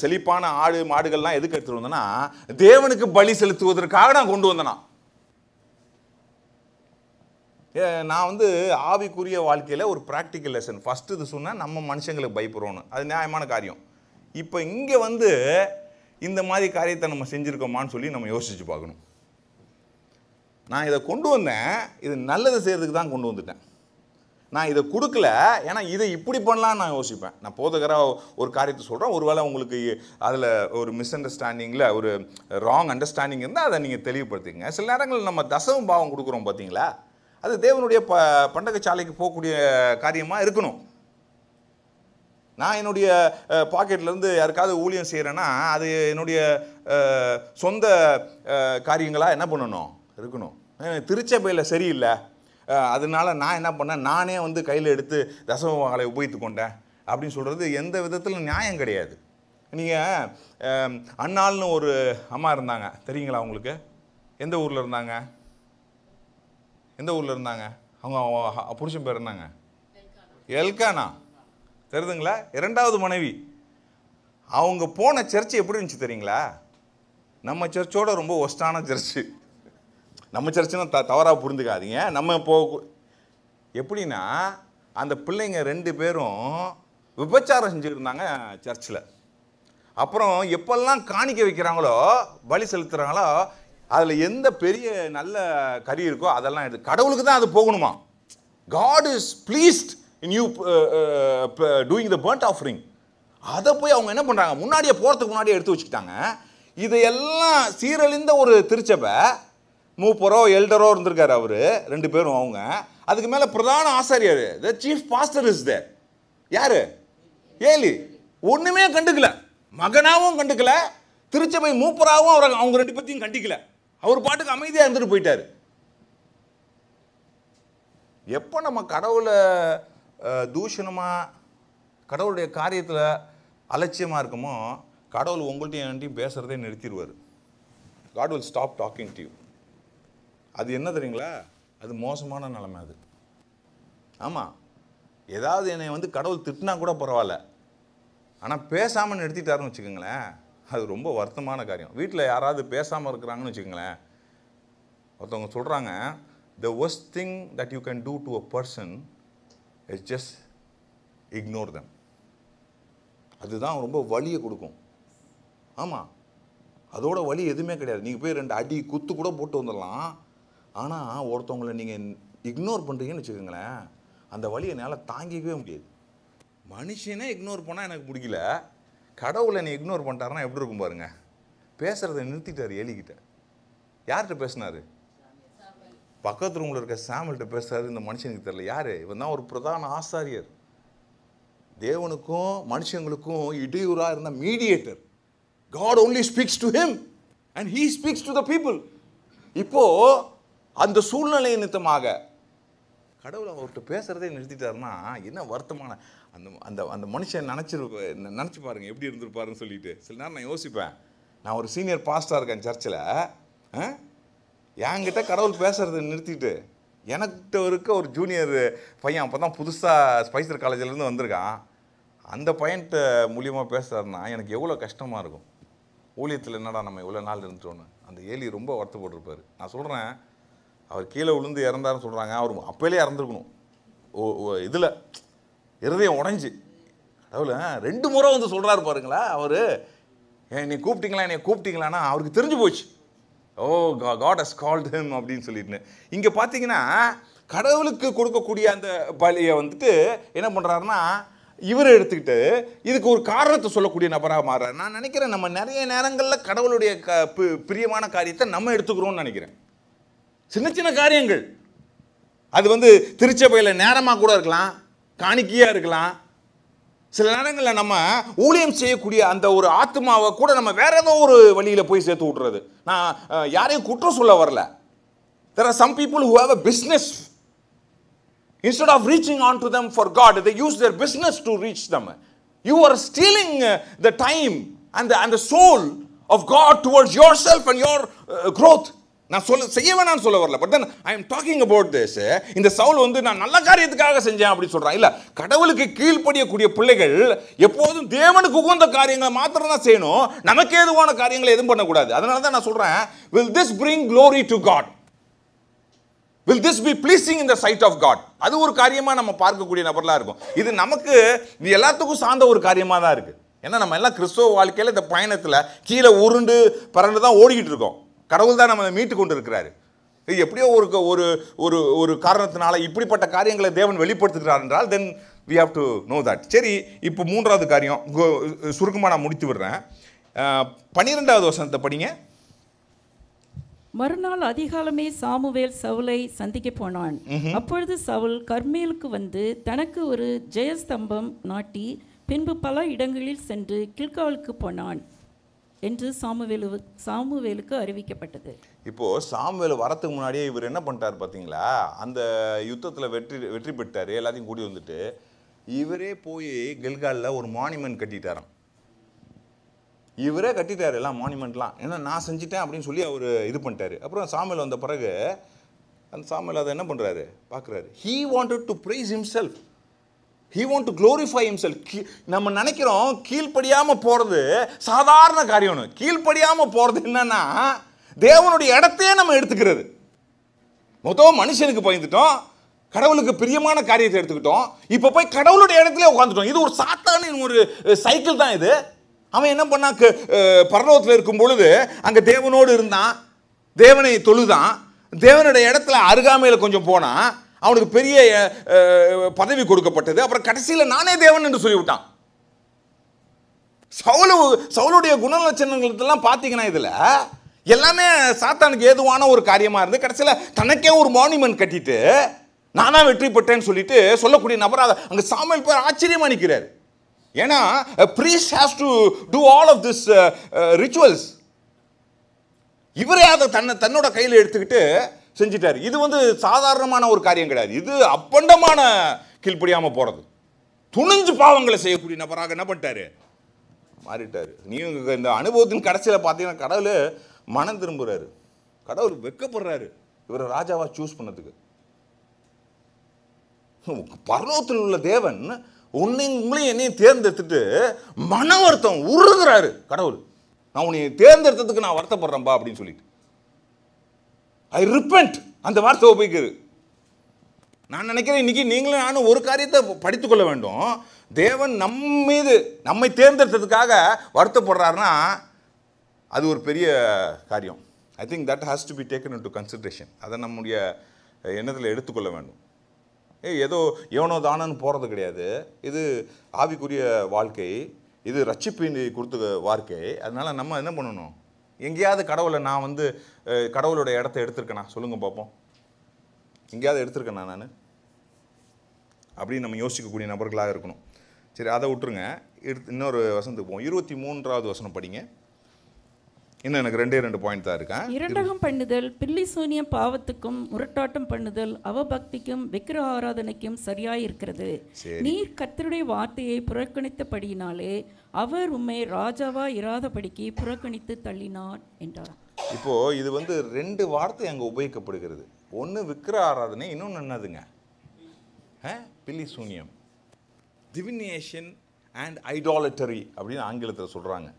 செழிப்பான ஆடு மாடுகள்லாம் எதுக்கு எடுத்துகிட்டு வந்தேன்னா, தேவனுக்கு பலி செலுத்துவதற்காக நான் கொண்டு வந்தேனா. நான் வந்து ஆவிக்குரிய வாழ்க்கையில் ஒரு ப்ராக்டிக்கல் லெசன் ஃபஸ்ட்டு இது சொன்னால் நம்ம மனுஷங்களுக்கு பயப்படுறோன்னு, அது நியாயமான காரியம். இப்போ இங்கே வந்து இந்த மாதிரி காரியத்தை நம்ம செஞ்சுருக்கோமான்னு சொல்லி நம்ம யோசிச்சு பார்க்கணும். நான் இதை கொண்டு வந்தேன், இது நல்லதை செய்கிறதுக்கு தான் கொண்டு வந்துட்டேன். நான் இதை கொடுக்கல, ஏன்னா இதை இப்படி பண்ணலான்னு நான் யோசிப்பேன். நான் போதகராக ஒரு காரியத்தை சொல்கிறேன், ஒருவேளை உங்களுக்கு அதில் ஒரு மிஸ் அண்டர்ஸ்டாண்டிங்கில் ஒரு ராங் அண்டர்ஸ்டாண்டிங் இருந்தால் அதை நீங்கள் தெளிவுபடுத்திங்க. சில நேரங்களில் நம்ம தசம பாவம் கொடுக்குறோம் பார்த்தீங்களா, அது தேவனுடைய பண்டகச்சாலைக்கு போகக்கூடிய காரியமாக இருக்கணும். நான் என்னுடைய பாக்கெட்லேருந்து யாருக்காவது ஊழியம் செய்கிறேன்னா அது என்னுடைய சொந்த காரியங்களாக என்ன பண்ணணும் இருக்கணும். திருச்சபையில் சரியில்லை, அதனால நான் என்ன பண்ணேன், நானே வந்து கையில் எடுத்து தசமபாகங்களை உபயோகித்து கொண்டேன் அப்படின்னு சொல்கிறது எந்த விதத்தில் நியாயம் கிடையாது. நீங்கள் அண்ணாள்னு ஒரு அம்மா இருந்தாங்க, தெரியுங்களா உங்களுக்கு? எந்த ஊரில் இருந்தாங்க? எந்த ஊரில் இருந்தாங்க? அவங்க புருஷன் பேர் இருந்தாங்க எல்கானா, தெரியுதுங்களா? இரண்டாவது மனைவி. அவங்க போன சர்ச்சு எப்படி இருந்துச்சு தெரியுங்களா? நம்ம சர்ச்சோட ரொம்ப ஒஸ்டான சர்ச்சு. நம்ம சர்ச்சுன்னா தவறாக புரிந்துக்காதீங்க. நம்ம இப்போ எப்படின்னா, அந்த பிள்ளைங்க 2 பேரும் விபச்சாரம் செஞ்சுருந்தாங்க சர்ச்சில். அப்புறம் எப்பெல்லாம் காணிக்க வைக்கிறாங்களோ, பலி செலுத்துகிறாங்களோ, அதில் எந்த பெரிய நல்ல கறி இருக்கோ அதெல்லாம் எடுத்து கடவுளுக்கு தான் அது போகணுமா. God is pleased in you doing the burnt offering. அதை போய் அவங்க என்ன பண்ணுறாங்க, முன்னாடியே போகிறதுக்கு முன்னாடியே எடுத்து வச்சுக்கிட்டாங்க. இதையெல்லாம் சீரழிந்த ஒரு திருச்சபை, மூப்பரோ எல்டரோ இருந்திருக்காரு அவர் 2 பேரும். அவங்க அதுக்கு மேலே பிரதான ஆசாரியர், the chief pastor is there. யாரு? ஏலி. ஒன்றுமே கண்டுக்கல, மகனாகவும் கண்டுக்கல, திருச்சபை மூப்பராகவும் அவங்க 2 பேர்த்தையும் கண்டிக்கல. அவர் பாட்டுக்கு அமைதியாக இருந்துட்டு போயிட்டார். எப்போ நம்ம கடவுளை தூஷணமாக கடவுளுடைய காரியத்தில் அலட்சியமாக இருக்குமோ, கடவுள் உங்கள்கிட்டையும் என்கிட்டையும் பேசுகிறதே நிறுத்திடுவார். God will stop talking to you. அது என்ன தெரியுங்களா? அது மோசமான நிலைமை அது. ஆமாம், ஏதாவது என்னை வந்து கடவுள் திட்டினா கூட பரவாயில்ல, ஆனால் பேசாமல் நிறுத்திட்டாருன்னு வச்சுக்கோங்களேன், அது ரொம்ப வருத்தமான காரியம். வீட்டில் யாராவது பேசாமல் இருக்கிறாங்கன்னு வச்சுக்கோங்களேன், ஒருத்தவங்க சொல்கிறாங்க, the worst thing that you can do to a person is just ignore them. அதுதான் ரொம்ப வலியை கொடுக்கும். ஆமாம், அதோட வலி எதுவுமே கிடையாது. நீங்கள் போய் 2 அடி குத்து கூட போட்டு வந்துடலாம், ஆனால் ஒருத்தவங்களை நீங்கள் இக்னோர் பண்ணுறீங்கன்னு வச்சுக்கோங்களேன், அந்த வலியை என்னால் தாங்கிக்கவே முடியாது. மனுஷனே இக்னோர் பண்ணால் எனக்கு பிடிக்கல, கடவுளை நீ இக்னோர் பண்ணிட்டாருன்னா எப்படி இருக்கும் பாருங்க. பேசுகிறத நிறுத்திட்டார். ஏலிக்கிட்ட யார்கிட்ட பேசினார்? பக்கத்து ரூமில் இருக்க சாமில்கிட்ட பேசுறாரு. இந்த மனுஷனுக்கு தெரியல யார் இவன் தான் ஒரு பிரதான ஆசாரியர், தேவனுக்கும் மனுஷங்களுக்கும் இடையூறாக இருந்த mediator. God only speaks to him and he speaks to the people. இப்போ அந்த சூழ்நிலை நிமித்தமாக கடவுள் அவர்கிட்ட பேசுறதே நிறுத்திட்டாருன்னா என்ன வருத்தமான அந்த அந்த மனுஷன் நினச்சி பாருங்க எப்படி இருந்திருப்பாருன்னு சொல்லிட்டு. சில நேரம் நான் யோசிப்பேன், நான் ஒரு சீனியர் பாஸ்டராக இருக்கேன் சர்ச்சில், என்கிட்ட கடவுள் பேசுறதை நிறுத்திட்டு எனக்கிட்ட இருக்க ஒரு ஜூனியர் பையன் அப்போ தான் புதுசாக ஸ்பைசர் காலேஜிலேருந்து வந்திருக்கான், அந்த பையன்கிட்ட மூலியமாக பேசுறாருன்னா எனக்கு எவ்வளோ கஷ்டமாக இருக்கும். ஊழியத்தில் என்னடா நம்ம இவ்வளோ நாள் இருந்துட்டோன்னு. அந்த ஏலி ரொம்ப வருத்தப்பட்டிருப்பார். நான் சொல்கிறேன், அவர் கீழே விழுந்து இறந்தாருன்னு சொல்கிறாங்க, அவர் அப்போலே இறந்துருக்கணும். இதில் இருதயம் உடைஞ்சி கடவுள் 2 முறை வந்து சொல்கிறாரு பாருங்களா. அவர் என்னை கூப்பிட்டீங்களான்னா அவருக்கு தெரிஞ்சு போச்சு, ஓ God has called him அப்படின்னு சொல்லிட்டு. இங்கே பார்த்தீங்கன்னா கடவுளுக்கு கொடுக்கக்கூடிய அந்த பலியை வந்துட்டு என்ன பண்ணுறாருன்னா இவர் எடுத்துக்கிட்டு இதுக்கு ஒரு காரணத்தை சொல்லக்கூடிய நபராக மாறுறாரு. நான் நினைக்கிறேன் நம்ம நிறைய நேரங்களில் கடவுளுடைய பிரியமான காரியத்தை நம்ம எடுத்துக்கிறோம்னு நினைக்கிறேன். சின்ன சின்ன காரியங்கள், அது திருச்சபையில் நேரமாக கூட இருக்கலாம், காணிக்கையாக இருக்கலாம். சில நேரங்களில் நம்ம ஊழியம் செய்யக்கூடிய அந்த ஒரு ஆத்மாவை கூட நம்ம வேற ஏதோ ஒரு வழியில் போய் சேர்த்து விட்டுறது. நான் யாரையும் குற்றம் சொல்ல வரல. There are some people who have a business. Instead of reaching on to them for God, they use their business to reach them. You are stealing the time and the soul of God towards yourself and your growth. நான் செய்ய வேணான்னு சொல்ல வரல. But then I am talking about this. இந்த சவுல் நான் நல்ல காரியத்துக்காக செஞ்சேன் அப்படி சொல்றான். இல்ல, கடவுளுக்கு கீழ்ப்படியக்கூடிய பிள்ளைகள் எப்போதும் தேவனுக்கு உகந்த காரியங்களை மாத்திரம் தான் செய்யணும். நமக்கு ஏதுவான காரியங்களை எதுவும் பண்ணக்கூடாது. அதனால தான் நான் சொல்றேன், will this bring glory to God? Will this be pleasing in the sight of God? அது ஒரு காரியமா நம்ம பார்க்கக்கூடிய நபர்களா இருக்கும். இது நமக்கு எல்லாத்துக்கும் சார்ந்த ஒரு காரியமா தான் இருக்கு. ஏன்னா நம்ம எல்லாம் கிறிஸ்தவ வாழ்க்கையில இந்த பயணத்துல கீழே உருண்டு பறந்து தான் ஓடிக்கிட்டு இருக்கோம். கடவுள் தான் நம்ம மீட்டு கொண்டு இருக்கிறாரு. எப்படியோ ஒரு ஒரு ஒரு காரணத்தினால இப்படிப்பட்ட காரியங்களை தேவன் வெளிப்படுத்துகிறார் என்றால் தென் we have to know that. சரி, இப்போ மூன்றாவது காரியம் சுருக்கமாக நான் முடித்து விடுறேன். 12வது வசனத்தை படிங்க. மறுநாள் அதிகாலமே சாமுவேல் சவுலை சந்திக்க போனான். அப்பொழுது சவுல் கர்மேலுக்கு வந்து தனக்கு ஒரு ஜெயஸ்தம்பம் நாட்டி பின்பு பல இடங்களில் சென்று கில்காலுக்கு போனான் என்று சாமுவேலுக்கு அறிவிக்கப்பட்டது. இப்போ சாமுவேல் வரத்துக்கு முன்னாடியே இவர் என்ன பண்ணிட்டார் பார்த்தீங்களா? அந்த யுத்தத்தில் வெற்றி பெற்றார். எல்லாத்தையும் கூட்டி வந்துட்டு இவரே போய் கில்காலில் ஒரு மானுமெண்ட் கட்டிட்டாராம். இவரே கட்டிட்டார் எல்லாம் மானுமெண்ட்லாம். ஏன்னா நான் செஞ்சிட்டேன் அப்படின்னு சொல்லி அவர் இது பண்ணிட்டாரு. அப்புறம் சாமுவேல் வந்த பிறகு அந்த சாமுவேல் அதை என்ன பண்ணுறாரு பார்க்குறாரு. He wanted to praise himself. He want to glorify himself. நம்ம நினைக்கிறோம் கீழ்ப்படியாமல் போகிறது சாதாரண காரியம். கீழ்ப்படியாமல் போகிறது என்னன்னா தேவனுடைய இடத்தையே நம்ம எடுத்துக்கிறது. மொத்தம் மனுஷனுக்கு பயந்துட்டோம், கடவுளுக்கு பிரியமான காரியத்தை எடுத்துக்கிட்டோம், இப்போ போய் கடவுளுடைய இடத்துல உட்காந்துட்டோம். இது ஒரு சாத்தான ஒரு சைக்கிள் தான் இது. அவன் என்ன பண்ணா, பரலோகத்தில் இருக்கும் பொழுது அங்கே தேவனோடு இருந்தான், தேவனை தொழுதான், தேவனுடைய இடத்துல அருகாமையில் கொஞ்சம் போனான், அவனுக்கு பெரிய பதவி கொடுக்கப்பட்டது. அப்புறம் கடைசியில் நானே தேவன் என்று சொல்லிவிட்டான். சவுலுடைய குணலட்சணங்களெல்லாம் பார்த்தீங்கன்னா இதில் எல்லாமே சாத்தானுக்கு ஏதுவான ஒரு காரியமாக இருந்து கடைசியில் தனக்கே ஒரு மானுமெண்ட் கட்டிட்டு நானா வெற்றி பெற்றேன்னு சொல்லிட்டு சொல்லக்கூடிய நபராக அங்கே சாமுவேல் பேர் ஆச்சரியமா நிற்கிறார். ஏன்னா priest has to do all of this rituals. இவரே அதை தன்னோட கையில் எடுத்துக்கிட்டு செஞ்சிட்டாரு. இது சாதாரணமான ஒரு காரியம் கிடையாது. இது அப்பண்டமான கீழ்ப்படியாமல் போகிறது. துணிஞ்சு பாவங்களை செய்யக்கூடிய நபராக என்ன பண்ணிட்டாரு, மாறிட்டாரு. நீங்க இந்த அனுபவத்தின் கடைசியில் பார்த்தீங்கன்னா கடவுள் மனம் திரும்புறாரு, கடவுள் வெட்கப்படுறாரு இவரை ராஜாவா சூஸ் பண்ணதுக்கு. பரலோகத்தில் உள்ள தேவன் உங்களையும் என்னையும் தேர்ந்தெடுத்துட்டு மன வருத்தம் உருகுறாரு கடவுள். நான் உன்னை தேர்ந்தெடுத்ததுக்கு நான் வருத்தப்படுறேன்பா அப்படின்னு சொல்லிட்டு ஐ ரிப்பென்ட் அந்த வார்த்தை உபயோகிக்கிறது. நான் நினைக்கிறேன் இன்னைக்கு நீங்களும் நானும் ஒரு காரியத்தை படித்துக்கொள்ள வேண்டும். தேவன் நம்மை தேர்ந்தெடுத்ததுக்காக வருத்தப்படுறாருன்னா அது ஒரு பெரிய காரியம். I think that has to be taken into consideration. அதை நம்முடைய எண்ணத்தில் எடுத்துக்கொள்ள வேண்டும். ஏதோ எவனோ தானன்னு போகிறது கிடையாது. இது ஆவிக்குரிய வாழ்க்கை, இது ரட்சிப்பின் கொடுத்த வாழ்க்கை. அதனால் நம்ம என்ன பண்ணணும், எங்கேயாவது கடவுளை நான் கடவுளோட இடத்த எடுத்திருக்கேனா சொல்லுங்க பார்ப்போம். எங்கேயாவது எடுத்திருக்கேனா நான் அப்படின்னு நம்ம யோசிக்கக்கூடிய நபர்களாக இருக்கணும். சரி, அதை விட்டுருங்க. இன்னொரு வசனத்துக்கு போவோம். 23வது வசனம் படிங்க. இன்னும் எனக்கு 2 பாயிண்ட் தான் இருக்கேன். இரண்டகம் பண்ணுதல் பில்லி சூனியம் பாவத்துக்கும் முரட்டாட்டம் பண்ணுதல் அவபக்திக்கும் விக்கிர ஆராதனைக்கும் சரியாய் இருக்கிறது. நீர் கர்த்தருடைய வார்த்தையை புறக்கணித்தபடியினாலே அவர் உம்மை ராஜாவா இராதபடிக்கு புறக்கணித்து தள்ளினார் என்றார். இப்போ இது 2 வார்த்தை அங்கே உபயோகிக்கப்படுகிறது. ஒன்று விக்கிர ஆராதனை, இன்னொன்று என்னதுங்க, பில்லி சூனியம், டிவினேஷன் அண்ட் ஐடாலட்டரி அப்படின்னு ஆங்கிலத்தில் சொல்கிறாங்க.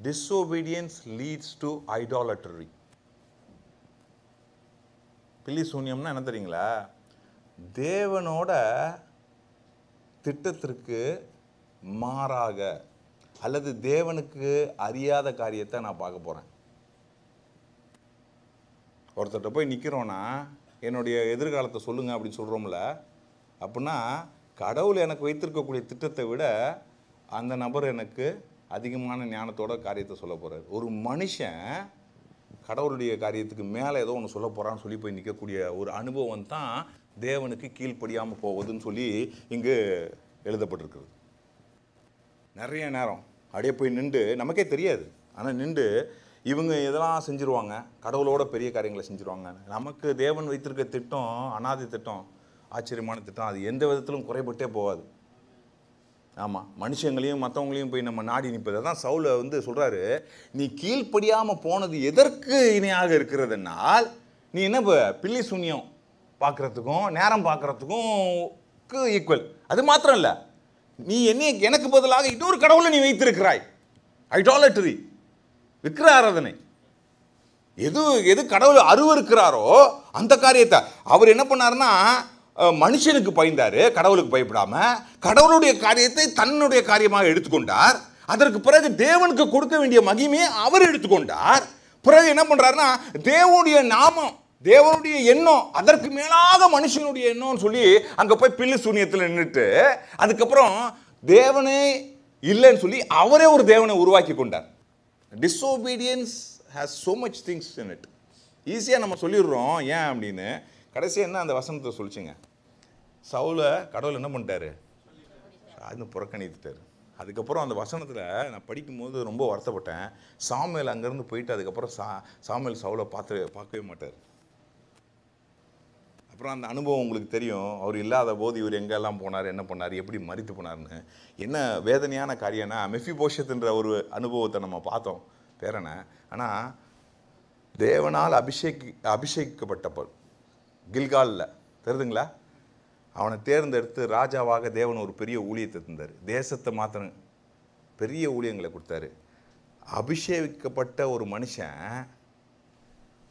Disobedience leads to idolatry. பில்லி சூன்யம்னா என்ன தெரியுங்களா? தேவனோட திட்டத்திற்கு மாறாக அல்லது தேவனுக்கு அறியாத காரியத்தை நான் பார்க்க போகிறேன். ஒருத்தர்கிட்ட போய் நிற்கிறோன்னா என்னுடைய எதிர்காலத்தை சொல்லுங்க அப்படின்னு சொல்கிறோம்ல, அப்படின்னா கடவுள் எனக்கு வைத்திருக்கக்கூடிய திட்டத்தை விட அந்த நபர் எனக்கு அதிகமான ஞானத்தோட காரியத்தை சொல்ல போகிறார். ஒரு மனுஷன் கடவுளுடைய காரியத்துக்கு மேலே ஏதோ ஒன்று சொல்ல போகிறான்னு சொல்லி போய் நிற்கக்கூடிய ஒரு அனுபவம் தான் தேவனுக்கு கீழ்ப்படியாமல் போவதுன்னு சொல்லி இங்கு எழுதப்பட்டிருக்குது. நிறைய நேரம் அப்படியே போய் நின்று, நமக்கே தெரியாது, ஆனால் நின்று இவங்க இதெல்லாம் செஞ்சுருவாங்க, கடவுளோட பெரிய காரியங்களை செஞ்சுருவாங்க. நமக்கு தேவன் வைத்திருக்க திட்டம் அனாதி திட்டம், ஆச்சரியமான திட்டம், அது எந்த விதத்திலும் குறைபட்டே போகாது. ஆமாம், மனுஷங்களையும் மற்றவங்களையும் போய் நம்ம நாடி நிற்பது. அதான் சவுலை சொல்கிறாரு, நீ கீழ்ப்படியாமல் போனது எதற்கு இணையாக இருக்கிறதுனால், நீ என்ன பில்லி சூன்யம் பார்க்குறதுக்கும் நேரம் பார்க்குறதுக்கும் ஈக்குவல். அது மாத்திரம் இல்லை, நீ எனக்கு பதிலாக இன்னொரு கடவுளை நீ வைத்திருக்கிறாய். ஐடாலட்ரி, விக்கிர ஆராதனை. எது கடவுள் அருவருக்கிறாரோ அந்த காரியத்தை அவர் என்ன பண்ணாருன்னா, மனுஷனுக்கு பயந்தாரு, கடவுளுக்கு பயப்படாம கடவுளுடைய காரியத்தை தன்னுடைய காரியமாக எடுத்துக்கொண்டார். அதற்கு பிறகு தேவனுக்கு கொடுக்க வேண்டிய மகிமையை அவர் எடுத்துக்கொண்டார். பிறகு என்ன பண்றாருன்னா, தேவனுடைய நாமம், தேவனுடைய எண்ணம் அதற்கு மேலாக மனுஷனுடைய எண்ணம்னு சொல்லி அங்க போய் பில்லு சூனியத்தில் நின்றுட்டு, அதுக்கப்புறம் தேவனே இல்லைன்னு சொல்லி அவரே ஒரு தேவனை உருவாக்கி கொண்டார். டிஸ்ஓபீடியன்ஸ் has so much things in it. ஈஸியாக நம்ம சொல்லிடுறோம் ஏன் அப்படின்னு. கடைசியாக என்ன அந்த வசனத்தை சொல்லிச்சுங்க, சவுலை கடவுள் என்ன பண்ணிட்டாரு, அது புறக்கணித்துட்டார். அதுக்கப்புறம் அந்த வசனத்தில் நான் படிக்கும்போது ரொம்ப வருத்தப்பட்டேன். சாமுவேல் அங்கேருந்து போயிட்டு அதுக்கப்புறம் சாமுவேல் சவுலை பார்க்கவே மாட்டார். அப்புறம் அந்த அனுபவம் உங்களுக்கு தெரியும், அவர் இல்லாத போது இவர் எங்கெல்லாம் போனார், என்ன பண்ணார், எப்படி மரித்து போனார்னு. என்ன வேதனையான காரியம்னா, மெஃபிபோஷெத்ன்ற ஒரு அனுபவத்தை நம்ம பார்த்தோம் பேரனை. ஆனால் தேவனால் அபிஷேகிக்கப்பட்டப்போ கில்காலில் தெரியுதுங்களா, அவனை தேர்ந்தெடுத்து ராஜாவாக தேவன் ஒரு பெரிய ஊழியத்தை தந்தார். தேசத்தை மாத்திரம் பெரிய ஊழியங்களை கொடுத்தாரு. அபிஷேகிக்கப்பட்ட ஒரு மனுஷன்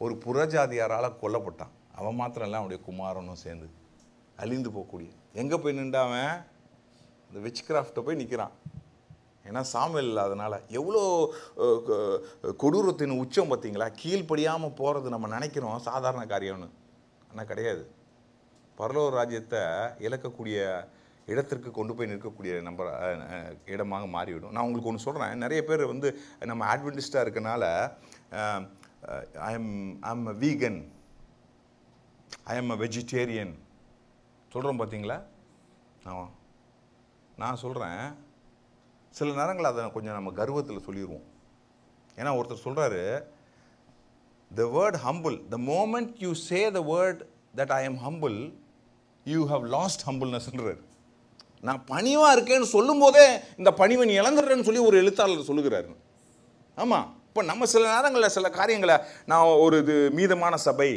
ஒரு புறஜாதியாரால் கொல்லப்பட்டான். அவன் மாத்திரம் இல்லை, அவனுடைய குமாரனும் சேர்ந்து அழிந்து போகக்கூடிய. எங்கே போய் நின்றாவன், இந்த விச் கிராஃப்டை போய் நிற்கிறான். ஏன்னா சாமுவேல் இல்லாதனால. எவ்வளோ கொடூரத்தின் உச்சம் பார்த்தீங்களா. கீழ்ப்படியாமல் போகிறது நம்ம நினைக்கிறோம் சாதாரண காரியம்னு, ஆனால் கிடையாது. பரலோக ராஜ்யத்தை இழக்கக்கூடிய இடத்திற்கு கொண்டு போய் நிற்கக்கூடிய இடமாக மாறிவிடும். நான் உங்களுக்கு ஒன்று சொல்கிறேன், நிறைய பேர் நம்ம அட்வென்டிஸ்டாக இருக்கனால I am a vegan, I am a vegetarian சொல்கிறோம் பார்த்தீங்களா. நான் சொல்கிறேன், சில நேரங்கள் அதை கொஞ்சம் நம்ம கர்வத்தில் சொல்லிடுவோம். ஏன்னா ஒருத்தர் சொல்கிறாரு, the word humble, the moment you say the word that I am humble, you have lost humblenessன்றார். நான் பணிவாக இருக்கேன்னு சொல்லும் போதே இந்த பணிவை நீ இழந்துடுறேன்னு சொல்லி ஒரு எழுத்தாளர் சொல்லுகிறாரு. ஆமாம், இப்போ நம்ம சில நேரங்களில் சில காரியங்களை, நான் ஒரு மீதமான சபை,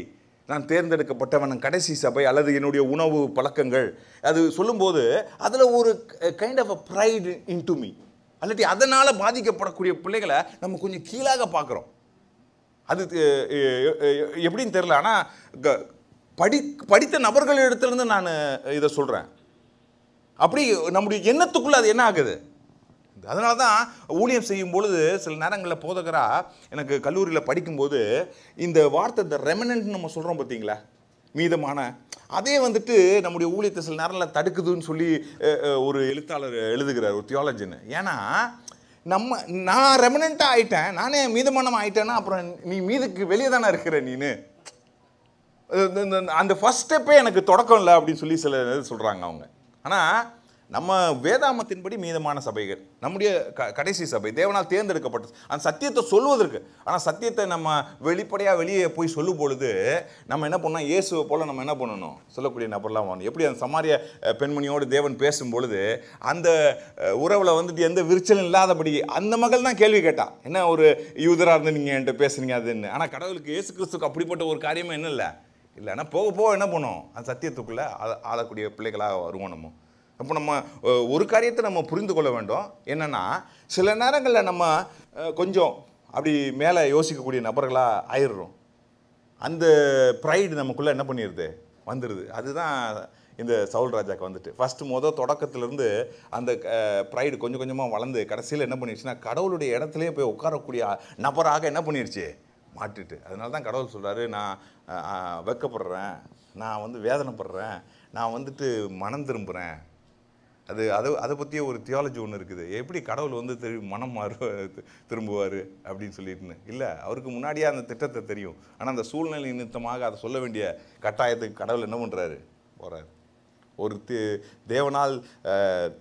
நான் தேர்ந்தெடுக்கப்பட்டவன் கடைசி சபை, அல்லது என்னுடைய உணவு பழக்கங்கள், அது சொல்லும்போது அதில் ஒரு kind of a pride in to me, அல்லாட்டி அதனால் பாதிக்கப்படக்கூடிய பிள்ளைகளை நம்ம கொஞ்சம் கீழாக பார்க்குறோம். அது எப்படின்னு தெரில. ஆனால் படித்த நபர்களிடத்துலேருந்து நான் இதை சொல்கிறேன். அப்படி நம்முடைய எண்ணத்துக்குள்ளே அது என்ன ஆகுது. அதனால தான் ஊழியம் செய்யும் பொழுது சில நேரங்களில் போதகராக எனக்கு கல்லூரியில் படிக்கும்போது இந்த வார்த்தை த ரெமனன்ட் நம்ம சொல்கிறோம் பார்த்தீங்களா, மீதமான, அதே நம்முடைய ஊழியத்தை சில நேரங்களில் தடுக்குதுன்னு சொல்லி ஒரு எழுத்தாளர் எழுதுகிறார், ஒரு தியாலஜின்னு. ஏன்னா நான் ரெமனண்ட்டாக ஆகிட்டேன், நானே மீதமானமாக ஆகிட்டேன்னா அப்புறம் நீ மீதுக்கு வெளியே தானே இருக்கிற நீனு, அந்த ஃபர்ஸ்ட் ஸ்டெப்பே எனக்கு தொடக்கம் இல்லை அப்படின்னு சொல்லி சில சொல்கிறாங்க அவங்க. ஆனால் நம்ம வேதாமத்தின்படி மீதமான சபைகள் நம்முடைய கடைசி சபை, தேவனால் தேர்ந்தெடுக்கப்பட்டது அந்த சத்தியத்தை சொல்வதற்கு. ஆனால் சத்தியத்தை நம்ம வெளிப்படையாக வெளியே போய் சொல்லும் பொழுது நம்ம என்ன பண்ணோம், இயேசுவை போல் நம்ம என்ன பண்ணணும், சொல்லக்கூடிய நபர்லாம் வரணும். எப்படி அந்த சமாரிய பெண்மணியோடு தேவன் பேசும் பொழுது அந்த உறவில் எந்த விரிச்சலும் இல்லாதபடி அந்த மகள் தான் கேள்வி கேட்டான், என்ன ஒரு யூதராக இருந்து நீங்கள் என்கிட்ட பேசுனீங்க அதுன்னு. ஆனால் கடவுளுக்கு இயேசு கிறிஸ்துக்கு அப்படிப்பட்ட ஒரு காரியமே என்ன இல்லை. ஆனால் போக போக என்ன பண்ணும், அந்த சத்தியத்துக்குள்ளே ஆளக்கூடிய பிள்ளைகளாக வருவோம் நம்ம. அப்போ நம்ம ஒரு காரியத்தை நம்ம புரிந்து கொள்ள வேண்டும். என்னென்னா சில நேரங்களில் நம்ம கொஞ்சம் அப்படி மேலே யோசிக்கக்கூடிய நபர்களாக ஆயிடுறோம். அந்த ப்ரைடு நமக்குள்ளே என்ன பண்ணிடுது, வந்துடுது. அதுதான் இந்த சவுல் ராஜாவுக்கு ஃபஸ்ட்டு தொடக்கத்திலேருந்து அந்த ப்ரைடு கொஞ்சம் கொஞ்சமாக வளர்ந்து கடைசியில் என்ன பண்ணிடுச்சுன்னா கடவுளுடைய இடத்துலையே போய் உட்காரக்கூடிய நபராக என்ன பண்ணிடுச்சு, மாட்டிட்டு. அதனால தான் கடவுள் சொல்கிறாரு, நான் வெட்கப்படுறேன், நான் வேதனைப்படுறேன், நான் மனம் திரும்புகிறேன், அதை பற்றிய ஒரு தியாலஜி ஒன்று இருக்குது. எப்படி கடவுள் வந்து மனம் திரும்புவார் அப்படின்னு சொல்லிட்டுன்னு இல்லை, அவருக்கு முன்னாடியே அந்த திட்டத்தை தெரியும். ஆனால் அந்த சூழ்நிலை நிமித்தமாக அதை சொல்ல வேண்டிய கட்டாயத்துக்கு கடவுள் என்ன பண்ணுறாரு, போகிறார். ஒரு தேவனால்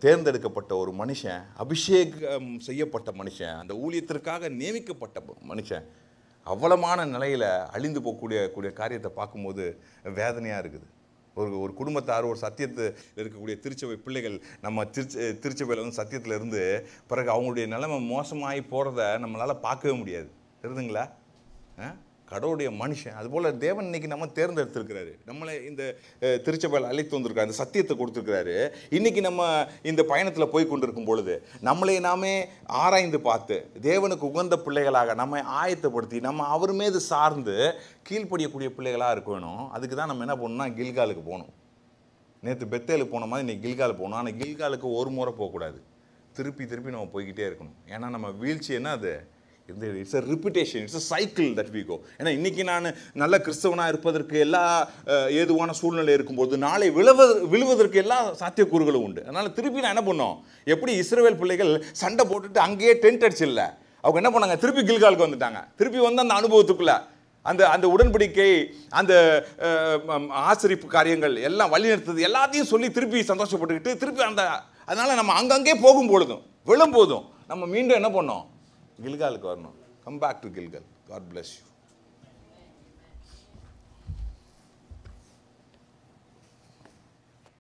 தேர்ந்தெடுக்கப்பட்ட ஒரு மனுஷன், அபிஷேகம் செய்யப்பட்ட மனுஷன், அந்த ஊழியத்திற்காக நியமிக்கப்பட்ட மனுஷன் அவ்வளமான நிலையில் அழிந்து போகக்கூடிய காரியத்தை பார்க்கும்போது வேதனையாக இருக்குது. ஒரு குடும்பத்தார், ஒரு சத்தியத்தில் இருக்கக்கூடிய திருச்சபை பிள்ளைகள், நம்ம திருச்சபையில் வந்து சத்தியத்தில் இருந்து பிறகு அவங்களுடைய நிலைமை மோசமாகி போகிறத நம்மளால் பார்க்கவே முடியாது. தெரியுதுங்களா? கடவுளுடைய மனுஷன் அதுபோல் தேவன் இன்னைக்கு நம்ம தேர்ந்தெடுத்திருக்கிறாரு. நம்மளை இந்த திருச்சபையில் அழைத்து வந்திருக்காரு, இந்த சத்தியத்தை கொடுத்துருக்கிறாரு. இன்னைக்கு நம்ம இந்த பயணத்தில் போய் கொண்டிருக்கும் பொழுது நம்மளை நாமே ஆராய்ந்து பார்த்து தேவனுக்கு உகந்த பிள்ளைகளாக நம்மை ஆயத்தப்படுத்தி நம்ம அவர் மீது சார்ந்து கீழ்ப்படியக்கூடிய பிள்ளைகளாக இருக்க வேணும். அதுக்கு தான் நம்ம என்ன பண்ணணும்னா கில்காலுக்கு போகணும். நேற்று பெத்தேலுக்கு போன மாதிரி இன்னைக்கு கில்கால் போகணும். ஆனால் கில்காலுக்கு ஒரு முறை போகக்கூடாது, திருப்பி நம்ம போய்கிட்டே இருக்கணும். ஏன்னா நம்ம வீழ்ச்சி என்ன, அது it's a repetition, it's a cycle that we go. ஏன்னா இன்றைக்கி நான் நல்ல கிறிஸ்தவனாக இருப்பதற்கு எல்லா ஏதுவான சூழ்நிலை இருக்கும்போது நாளை விழுவதற்கு எல்லா சாத்தியக்கூறுகளும் உண்டு. அதனால் திருப்பி நான் என்ன பண்ணோம், எப்படி இஸ்ரவேல் பிள்ளைகள் சண்டை போட்டுட்டு அங்கேயே டென்ட் அடிச்சில்ல, அவங்க என்ன பண்ணாங்க, திருப்பி கில்காலுக்கு வந்துட்டாங்க. திருப்பி வந்து அந்த அனுபவத்துக்குள்ள அந்த உடன்படிக்கை, அந்த ஆசரிப்பு காரியங்கள் எல்லாம் வழிநடத்துது எல்லாத்தையும் சொல்லி திருப்பி சந்தோஷப்பட்டுக்கிட்டு திருப்பி அதனால் நம்ம அங்கங்கே போகும் பொழுதும் விழும்போதும் நம்ம மீண்டும் என்ன பண்ணோம், கில்காலுக்கு வரணும். Come back to Gilgal. God bless you.